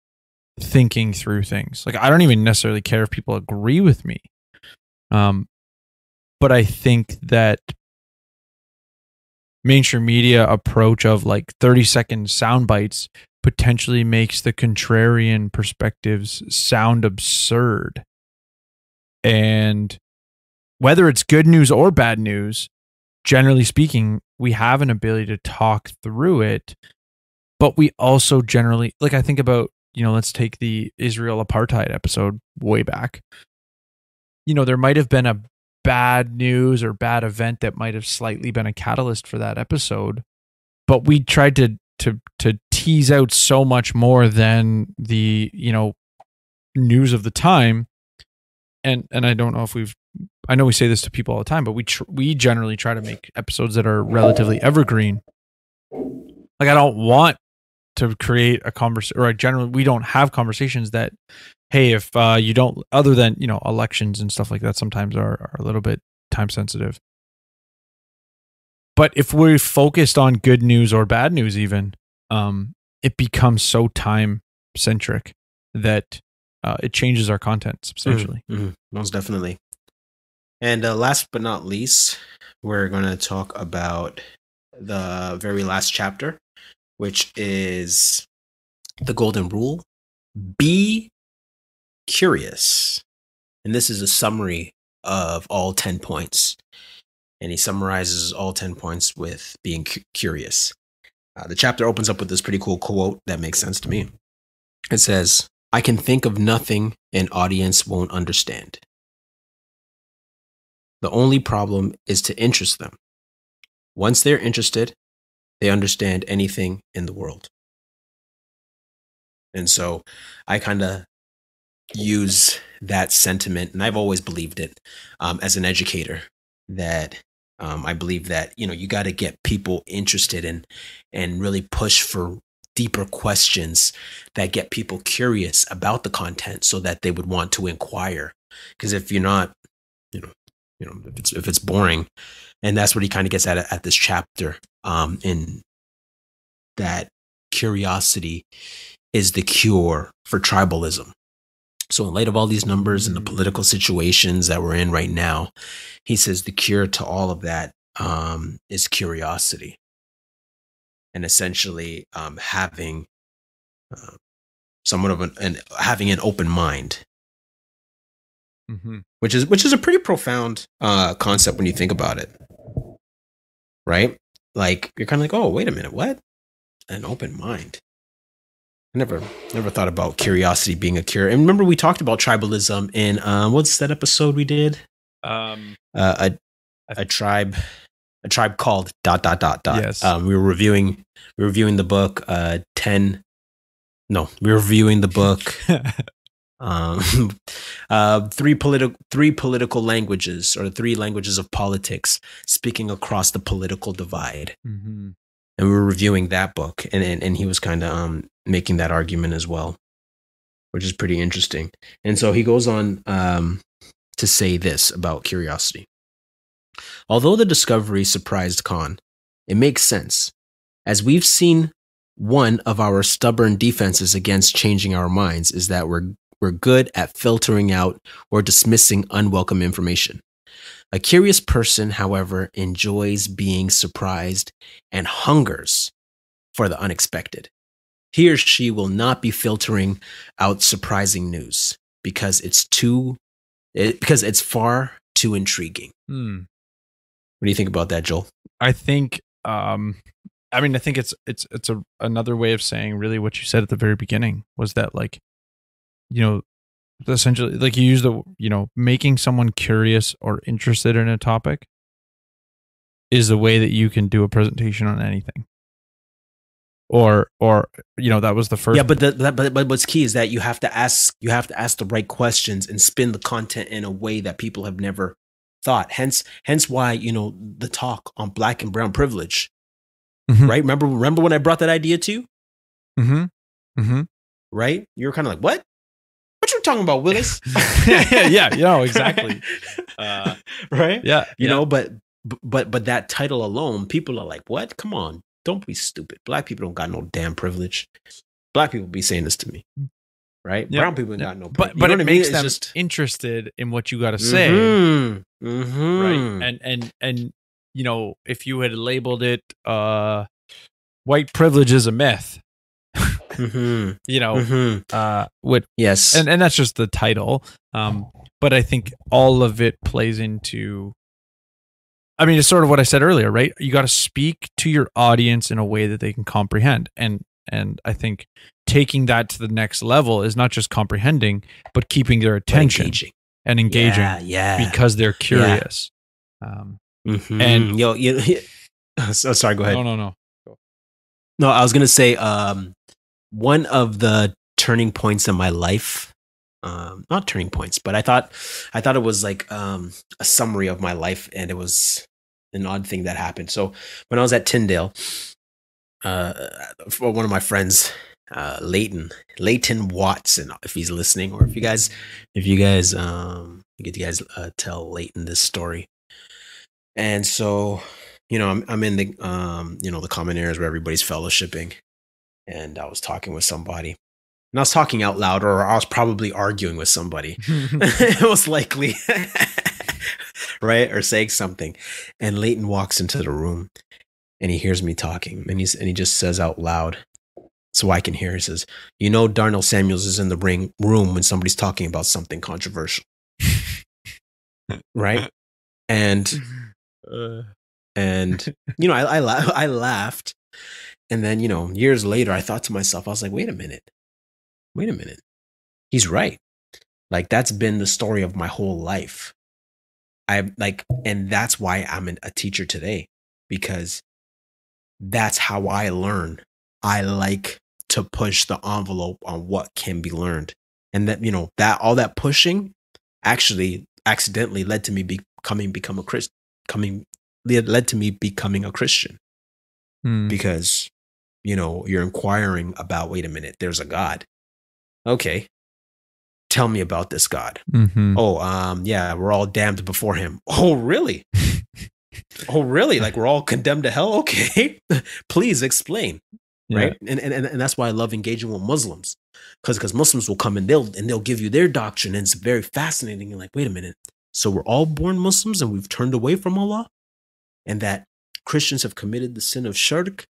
thinking through things. Like, I don't even necessarily care if people agree with me. But I think that mainstream media approach of like 30-second sound bites potentially makes the contrarian perspectives sound absurd. And whether it's good news or bad news, generally speaking, we have an ability to talk through it. But we also generally, like, I think about, let's take the Israel apartheid episode way back. There might have been a bad news or bad event that might have slightly been a catalyst for that episode, but we tried to tease out so much more than the news of the time. And I don't know if I know we say this to people all the time, but we generally try to make episodes that are relatively evergreen. Like, I don't want to create a conversation, or generally we don't have conversations that, hey, if you don't, other than, elections and stuff like that, sometimes are a little bit time sensitive. But if we're focused on good news or bad news, even, it becomes so time centric that it changes our content substantially. Mm-hmm. Most definitely. And last but not least, we're going to talk about the very last chapter, which is the golden rule. Be curious. And this is a summary of all 10 points. And he summarizes all 10 points with being curious. The chapter opens up with this pretty cool quote that makes sense to me. It says, "I can think of nothing an audience won't understand. The only problem is to interest them. Once they're interested, they understand anything in the world." And so I kind of use that sentiment, and I've always believed it, as an educator, that I believe that, you got to get people interested in and really push for deeper questions that get people curious about the content so that they would want to inquire. Because if you're not, if it's boring, and that's what he kind of gets at this chapter, in that curiosity is the cure for tribalism. So in light of all these numbers and the political situations that we're in right now, he says the cure to all of that is curiosity, and essentially having somewhat of having an open mind, which is a pretty profound concept when you think about it, right? Like you're kind of like, oh, wait a minute, what? An open mind. I never thought about curiosity being a cure. And remember, we talked about tribalism in what's that episode we did? A tribe called ... Yes. We were reviewing the book we were reviewing the book three political languages, or 3 languages of politics, speaking across the political divide. And we were reviewing that book, and he was kind of making that argument as well, which is pretty interesting. And so he goes on to say this about curiosity. Although the discovery surprised Khan, it makes sense, as we've seen one of our stubborn defenses against changing our minds is that we're good at filtering out or dismissing unwelcome information. A curious person, however, enjoys being surprised and hungers for the unexpected. He or she will not be filtering out surprising news because it's far too intriguing. What do you think about that, Joel? I think, I think it's another way of saying really what you said at the very beginning was that, like, essentially, like, you use the, making someone curious or interested in a topic is the way that you can do a presentation on anything. Or that was the first. Yeah, but what's key is that you have to ask the right questions and spin the content in a way that people have never thought. Hence why, the talk on Black and brown privilege, right? Remember when I brought that idea to you? Right? You were kind of like, what? What you talking about, Willis? yeah, exactly. Right? Yeah. But that title alone, people are like, what? Come on. Don't be stupid. Black people don't got no damn privilege. Black people be saying this to me. Right? Yep. Brown people ain't got no privilege. But it makes them interested in what you got to say. Right? And if you had labeled it white privilege is a myth, yes. And that's just the title. But I think all of it plays into, it's sort of what I said earlier, right? You got to speak to your audience in a way that they can comprehend. And I think taking that to the next level is not just comprehending, but keeping their attention and engaging because they're curious. And sorry, go ahead. No. No, I was going to say, one of the turning points in my life, not turning points, but I thought it was like a summary of my life, and it was an odd thing that happened. So when I was at Tyndale, for one of my friends, Leighton Watson, if he's listening, or if you guys tell Leighton this story. And so, I'm in the the common areas where everybody's fellowshipping, and I was talking with somebody. And I was talking out loud, or I was probably arguing with somebody. Most likely. Right? Or saying something. And Leighton walks into the room, and he hears me talking. And he just says out loud, so I can hear, he says, Darnell Samuels is in the room when somebody's talking about something controversial. Right? And I laughed. And then, years later, I thought to myself, I was like, wait a minute. He's right. Like, that's been the story of my whole life. And that's why I'm a teacher today, because that's how I learn. I like to push the envelope on what can be learned. And that, that all that pushing actually accidentally led to me becoming a Christian, led to me becoming a Christian Hmm. because, you're inquiring about, wait a minute, there's a God. Okay. Tell me about this God. Mm-hmm. Oh, yeah, we're all damned before him. Oh, really? Oh, really? Like we're all condemned to hell? Okay. Please explain. Yeah. Right. And that's why I love engaging with Muslims. Because Muslims will come and they'll give you their doctrine. And it's very fascinating. You're like, wait a minute. So we're all born Muslims and we've turned away from Allah? And that Christians have committed the sin of shirk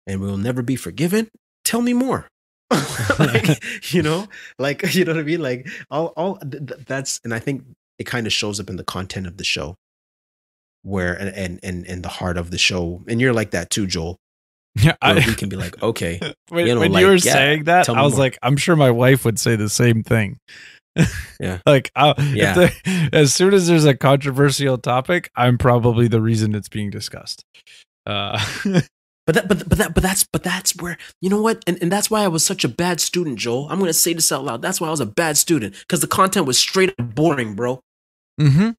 and will never be forgiven? Tell me more. You know what I mean? Like that's, and I think it kind of shows up in the content of the show where, and the heart of the show. And you're like that too, Joel. Yeah, we can be like, okay. When you were saying that, I was like, I'm sure my wife would say the same thing. Yeah. Like, as soon as there's a controversial topic, I'm probably the reason it's being discussed. But that's where, you know what? And that's why I was such a bad student, Joel. I'm going to say this out loud. That's why I was a bad student, because the content was straight up boring, bro. Mm-hmm.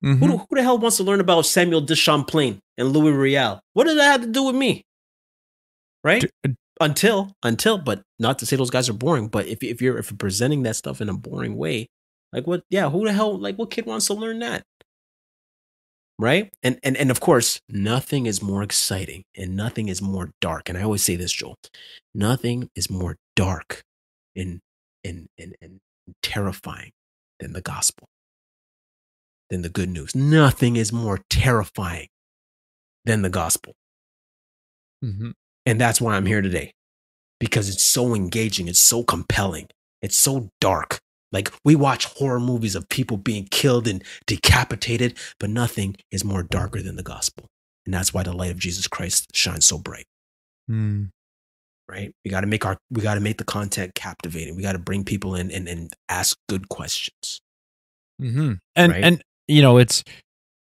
Mm-hmm. Who the hell wants to learn about Samuel de Champlain and Louis Riel? What does that have to do with me? Right? Until, but not to say those guys are boring, but if you're presenting that stuff in a boring way, like what? Yeah, who the hell? Like what kid wants to learn that? Right? And of course, nothing is more exciting and nothing is more dark. And I always say this, Joel, nothing is more dark and terrifying than the gospel, than the good news. Nothing is more terrifying than the gospel. Mm-hmm. And that's why I'm here today, because it's so engaging. It's so compelling. It's so dark. Like we watch horror movies of people being killed and decapitated, but nothing is more darker than the gospel. And that's why the light of Jesus Christ shines so bright. Mm. Right? We got to make the content captivating. We got to bring people in and ask good questions. Mm-hmm. And it's,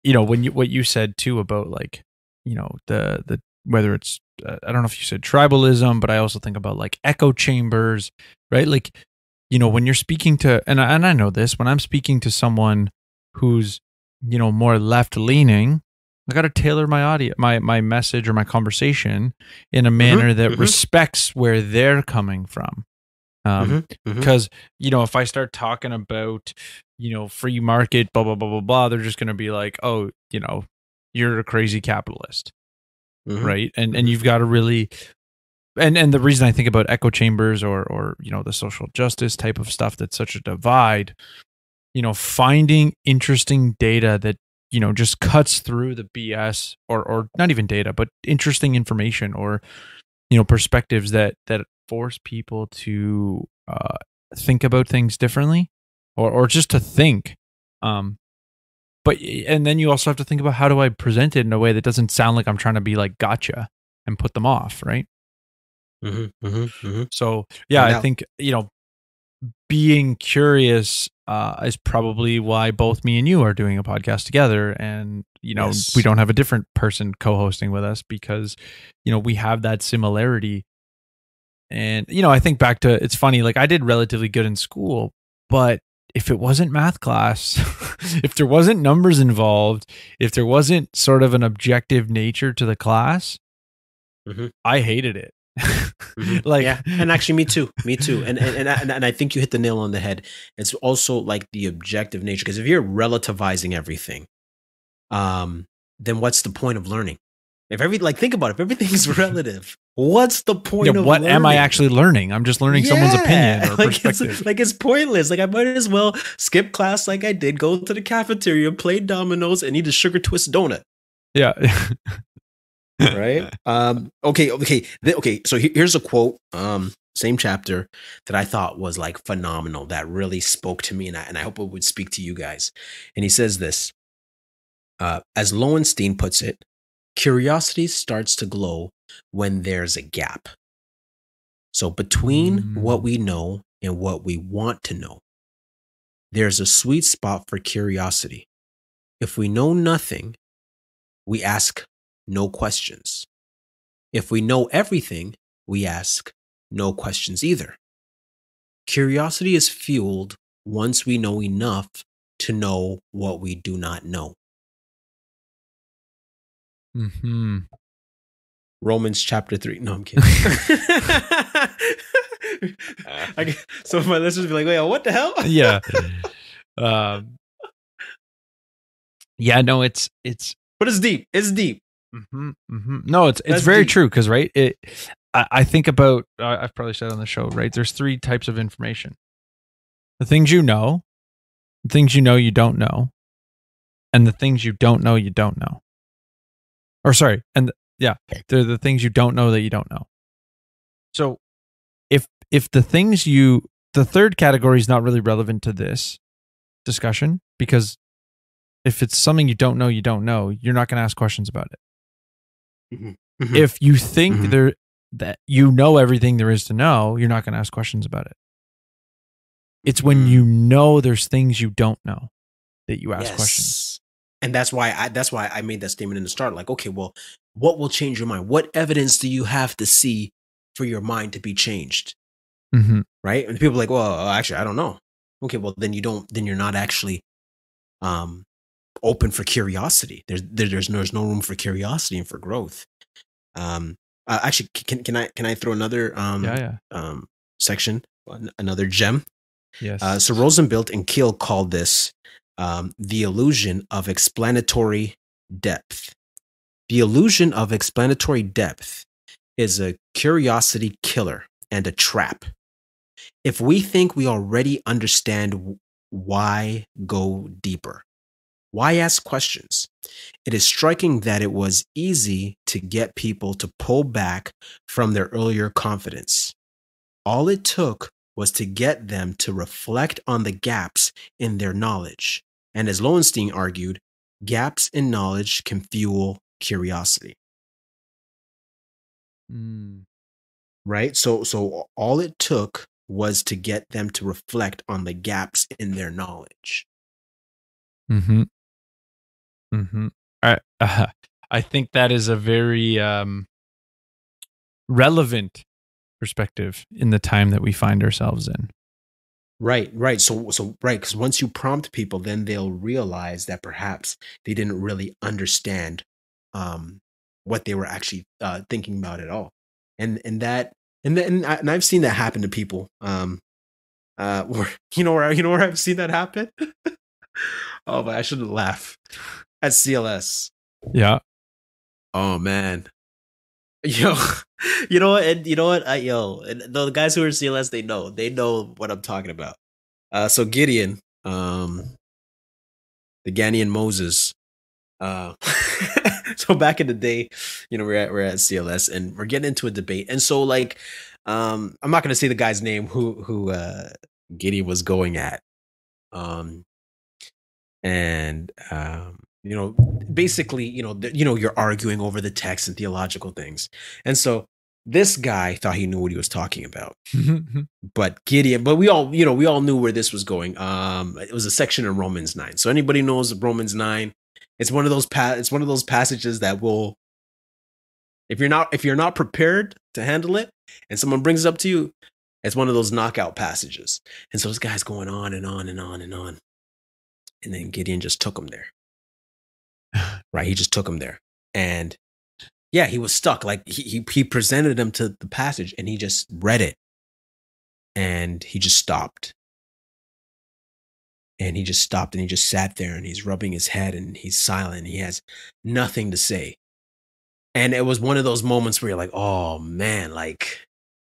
when what you said too about like, the whether it's I don't know if you said tribalism, but I also think about like echo chambers, right? Like, when you're speaking to, and I know this, when I'm speaking to someone who's, more left leaning, I got to tailor my audio, my message or my conversation in a manner that respects where they're coming from. Because, if I start talking about, free market, blah, blah, blah, blah, blah, they're just going to be like, oh, you're a crazy capitalist. Right. And you've got to really, and the reason I think about echo chambers or the social justice type of stuff that's such a divide, finding interesting data that, just cuts through the BS or not even data, but interesting information or, perspectives that force people to think about things differently or just to think. And then you also have to think about how do I present it in a way that doesn't sound like I'm trying to be like gotcha and put them off, right? So yeah, I think being curious is probably why both me and you are doing a podcast together, and we don't have a different person co-hosting with us because we have that similarity. And I think back to, it's funny, like I did relatively good in school, but if it wasn't math class, if there wasn't numbers involved, if there wasn't sort of an objective nature to the class, I hated it. Like, yeah, and actually me too. And I think you hit the nail on the head. It's also like the objective nature, because if you're relativizing everything, then what's the point of learning? Think about it, if everything's relative, what's the point of what learning? am I actually learning? I'm just learning someone's opinion or perspective. It's pointless. Like I might as well skip class like I did, go to the cafeteria, play dominoes, and eat a sugar twist donut. Yeah. Right. Okay. So here's a quote, same chapter, that I thought was like phenomenal, that really spoke to me, and I hope it would speak to you guys. And he says this, as Lowenstein puts it, curiosity starts to glow when there's a gap. So between what we know and what we want to know, there's a sweet spot for curiosity. If we know nothing, we ask no questions. If we know everything, we ask no questions either. Curiosity is fueled once we know enough to know what we do not know. Mm-hmm. Romans chapter 3. No, I'm kidding. So my listeners be like, wait, what the hell? Yeah. Yeah, no, it's But it's deep. It's deep. No, it's That's very deep. true, because right, I think about, I've probably said on the show, right, there's 3 types of information: the things you know, the things you know you don't know, and the things you don't know you don't know. Or sorry, they're the things you don't know that you don't know. So if the things the third category is not really relevant to this discussion, because if it's something you don't know, you're not going to ask questions about it. Mm-hmm. If you think that you know everything there is to know, you're not going to ask questions about it. It's when you know there's things you don't know that you ask questions. And that's why I made that statement in the start. Like, okay, well, what will change your mind? What evidence do you have to see for your mind to be changed? Mm-hmm. Right? And people are like, well, actually, I don't know. Okay, well, then you're not actually open for curiosity. There's no room for curiosity and for growth. Actually, can I throw another section, another gem? Yes. So Rosenblatt and Keel called this the illusion of explanatory depth. The illusion of explanatory depth is a curiosity killer and a trap. If we think we already understand, why go deeper? Why ask questions? It is striking that it was easy to get people to pull back from their earlier confidence. All it took was to get them to reflect on the gaps in their knowledge. And as Lowenstein argued, gaps in knowledge can fuel curiosity. Right? So all it took was to get them to reflect on the gaps in their knowledge. Mm-hmm. Mm-hmm. I think that is a very relevant perspective in the time that we find ourselves in. Right. So right, because once you prompt people, then they'll realize that perhaps they didn't really understand what they were actually thinking about at all, and I've seen that happen to people. Where where I've seen that happen. Oh, but I shouldn't laugh at CLS. Yeah. Oh man. Yo, you know what? And you know what? The guys who are CLS, they know what I'm talking about. So Gideon, the Ghanaian Moses. So back in the day, we're at CLS and we're getting into a debate, and so like, I'm not gonna say the guy's name who Gideon was going at, basically, you're arguing over the text and theological things. And so this guy thought he knew what he was talking about. But Gideon, we all knew where this was going. It was a section in Romans 9. So anybody knows Romans 9, it's one of those passages that will, if you're not prepared to handle it and someone brings it up to you, it's one of those knockout passages. And so this guy's going on and on and on and on. And then Gideon just took him there. Right. He just took him there. And yeah, he was stuck. Like he presented him to the passage and he just read it. And he just stopped. And he just stopped and he just sat there and he's rubbing his head and he's silent. He has nothing to say. And it was one of those moments where you're like, oh man, like,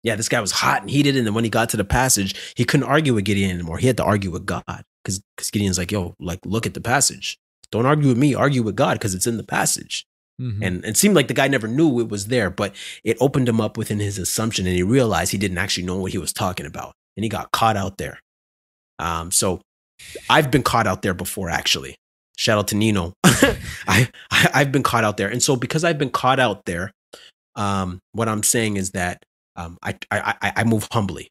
yeah, this guy was hot and heated. And then when he got to the passage, he couldn't argue with Gideon anymore. He had to argue with God. Because Gideon's like, yo, like, look at the passage. Don't argue with me, argue with God, because it's in the passage. Mm-hmm. And it seemed like the guy never knew it was there, but it opened him up within his assumption, and he realized he didn't actually know what he was talking about, and he got caught out there. So I've been caught out there before, actually. Shout out to Nino. I've been caught out there, and so because I've been caught out there, what I'm saying is that I move humbly.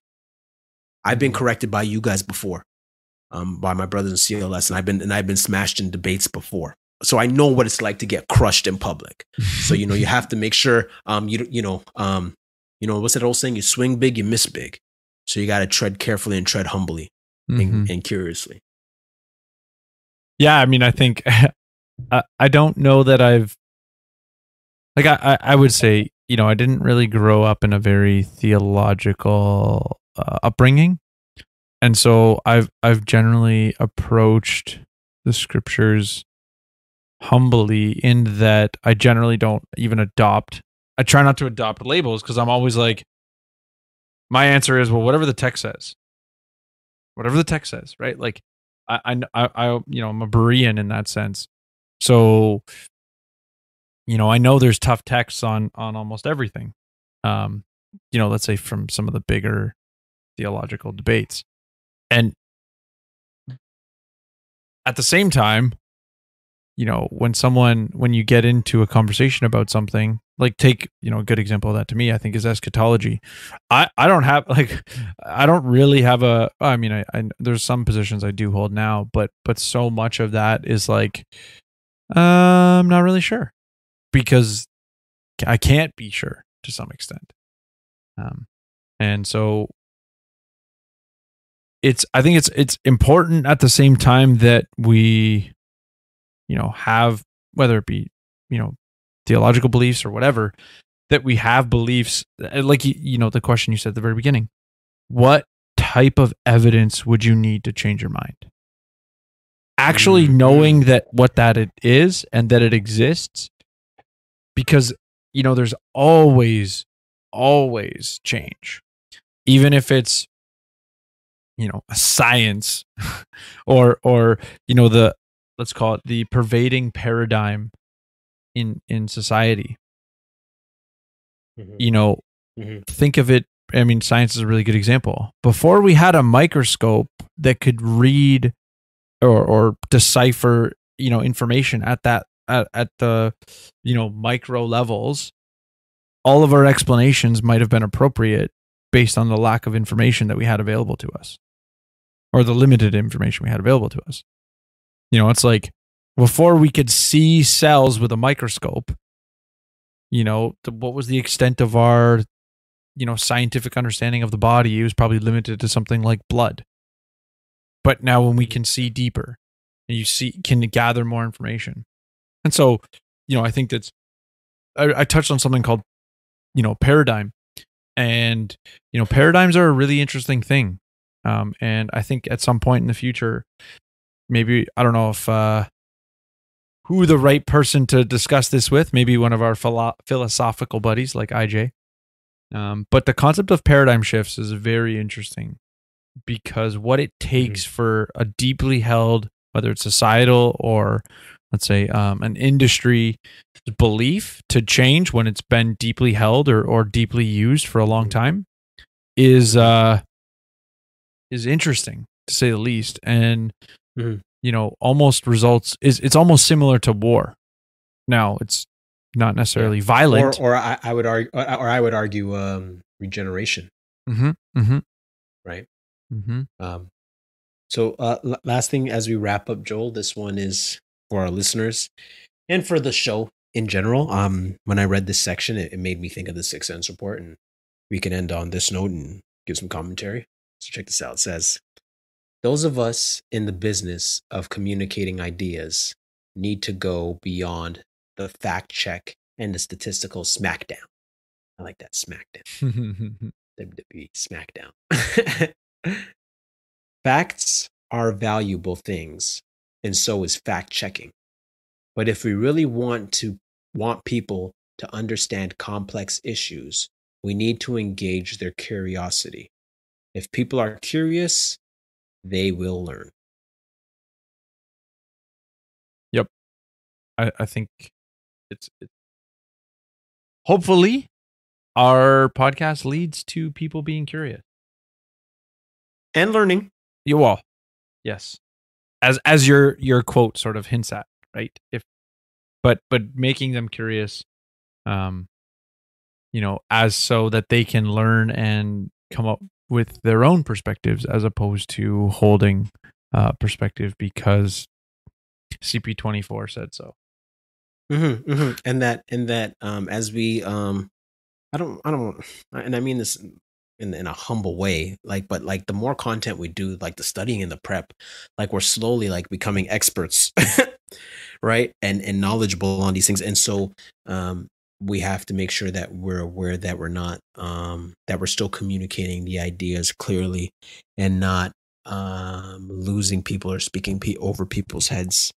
I've been corrected by you guys before. By my brothers in CLS, and I've been smashed in debates before, so I know what it's like to get crushed in public. So you have to make sure what's that old saying? You swing big, you miss big. So you got to tread carefully and tread humbly and curiously. Yeah, I mean, I think I don't know that I've like I would say, you know, I didn't really grow up in a very theological upbringing, and so I've generally approached the scriptures humbly, in that I generally don't even adopt. I try not to adopt labels, because I'm always like, my answer is, well, whatever the text says, right? Like I you know, I'm a Berean in that sense. So, you know, I know there's tough texts on almost everything. You know, let's say from some of the bigger theological debates. And at the same time, you know, when you get into a conversation about something, like take, you know, a good example of that to me, I think, is eschatology. I don't have, like, I don't really have I mean, I there's some positions I do hold now, but so much of that is like, I'm not really sure, because I can't be sure to some extent. And so I think it's important at the same time that we, you know, have, whether it be, you know, theological beliefs or whatever, that we have beliefs, like, you know, the question you said at the very beginning, what type of evidence would you need to change your mind? Actually knowing that what that it is and that it exists, because, you know, there's always change, even if it's, you know, a science or you know, let's call it the pervading paradigm in society. You know, think of it. I mean, science is a really good example. Before we had a microscope that could read or decipher, you know, information at the, you know, micro levels, all of our explanations might have been appropriate based on the lack of information that we had available to us, or the limited information we had available to us. You know, it's like, before we could see cells with a microscope, you know, what was the extent of our, you know, scientific understanding of the body? It was probably limited to something like blood. But now when we can see deeper, and you can gather more information. And so, you know, I think I touched on something called, you know, paradigm. And, you know, paradigms are a really interesting thing. And I think at some point in the future, maybe, I don't know if who the right person to discuss this with, maybe one of our philosophical buddies like IJ. But the concept of paradigm shifts is very interesting, because what it takes for a deeply held, whether it's societal or, let's say, an industry belief to change when it's been deeply held or deeply used for a long time, is interesting, to say the least. And you know, almost results it's almost similar to war. Now, it's not necessarily violent, or I would argue regeneration. Right. So last thing as we wrap up, Joel, this one is for our listeners and for the show in general. When I read this section, it made me think of the Sixth Sense Report, and we can end on this note and give some commentary. So check this out. It says, those of us in the business of communicating ideas need to go beyond the fact check and the statistical smackdown. I like that, smackdown. WWE smackdown. Facts are valuable things, and so is fact checking. But if we really want people to understand complex issues, we need to engage their curiosity. If people are curious, they will learn. Yep. I think it's hopefully our podcast leads to people being curious and learning. You all, yes, as your quote sort of hints at, right? But making them curious, you know, as so that they can learn and come up with their own perspectives, as opposed to holding perspective because CP24 said so. And that as we I don't and I mean this in a humble way, but the more content we do, like the studying and the prep, like we're slowly like becoming experts right, and knowledgeable on these things. And so we have to make sure that we're aware that we're not that we're still communicating the ideas clearly and not losing people or speaking over people's heads.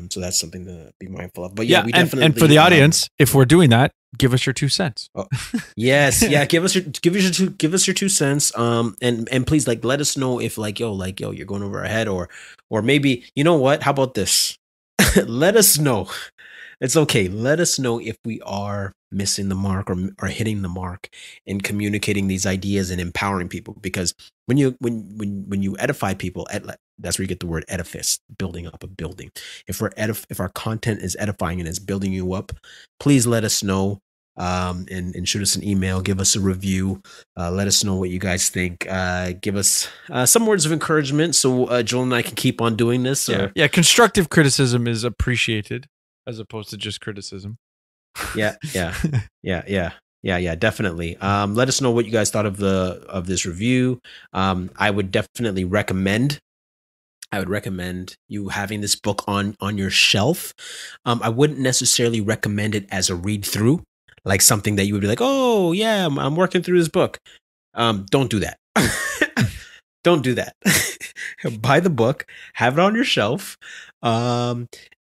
So that's something to be mindful of. But yeah, we definitely. And for the audience, if we're doing that, give us your 2 cents. Oh, yes, yeah, give us your 2 cents. And please, like, let us know if yo, you're going over our head, or maybe, you know what? How about this? Let us know. It's okay. Let us know if we are missing the mark or hitting the mark in communicating these ideas and empowering people. Because when you edify people, that's where you get the word edifice, building up a building. If our content is edifying and is building you up, please let us know. And shoot us an email, give us a review, let us know what you guys think, give us some words of encouragement so Joel and I can keep on doing this. Yeah, constructive criticism is appreciated as opposed to just criticism. Yeah, definitely. Let us know what you guys thought of this review. I would definitely recommend you having this book on your shelf. I wouldn't necessarily recommend it as a read through, like something that you would be like, oh yeah, I'm working through this book. Don't do that. Don't do that. Buy the book, have it on your shelf,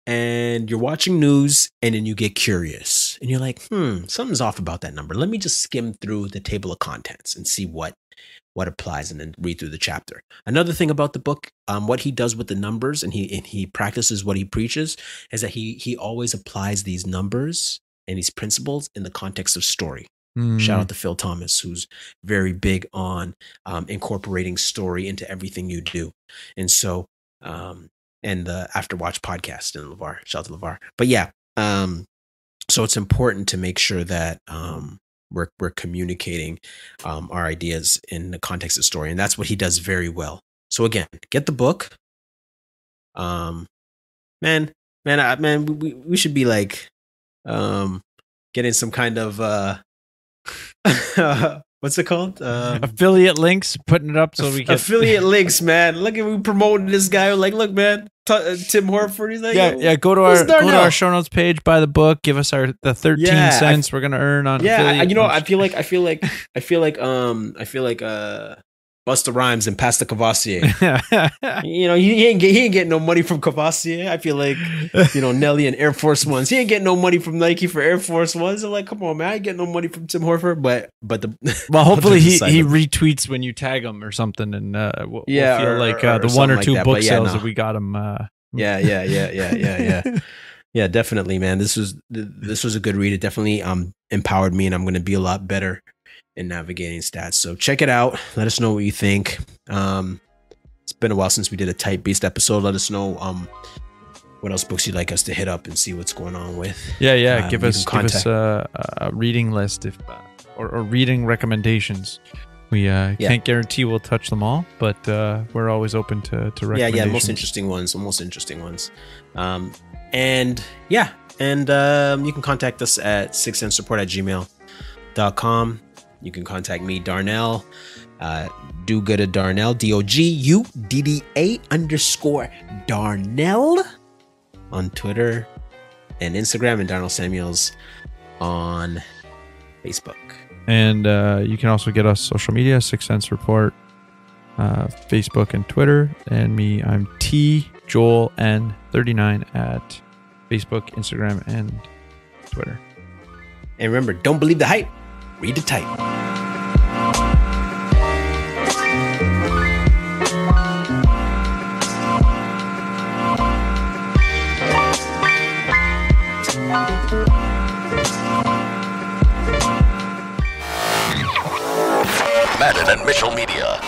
and you're watching news, and then you get curious, and you're like, something's off about that number. Let me just skim through the table of contents and see what applies, and then read through the chapter. Another thing about the book, what he does with the numbers, and he practices what he preaches, is that he always applies these numbers and these principles in the context of story. Shout out to Phil Thomas, who's very big on incorporating story into everything you do. And so, and the Afterwatch podcast and LeVar, shout out to LeVar. But yeah, so it's important to make sure that we're communicating our ideas in the context of story, and that's what he does very well. So again, get the book. Man, we should be like getting some kind of what's it called? Affiliate links, putting it up so we can affiliate links, man. Look at we promoting this guy. We're like, look, man, Tim Harford. He's like, go to our show notes page, buy the book, give us the 13 cents we're gonna earn on. Yeah, you know, I feel like Busta Rhymes and Pastor Cavassier. You know, he ain't getting no money from Cavassier. I feel like, you know, Nelly and Air Force Ones. He ain't getting no money from Nike for Air Force Ones. They're like, come on, man, I ain't getting no money from Tim Horford. But hopefully he retweets when you tag him or something, and we'll feel like the one or two book sales that we got him. Yeah, definitely, man. This was a good read. It definitely empowered me, and I'm going to be a lot better in navigating stats. So check it out. Let us know what you think. It's been a while since we did a TYPBST episode. Let us know what else books you'd like us to hit up and see what's going on with. Give us a reading list or reading recommendations. We can't guarantee we'll touch them all, but we're always open to recommendations. Yeah, most interesting ones. And you can contact us at sixcentsreport@gmail.com. You can contact me, Darnell, do good at Darnell, DOGUDDA_Darnell on Twitter and Instagram, and Darnell Samuels on Facebook. And you can also get us social media, Six Cents Report, Facebook and Twitter. And me, I'm Joel and 39 at Facebook, Instagram, and Twitter. And remember, don't believe the hype. Read the type. Madden and Mitchell Media.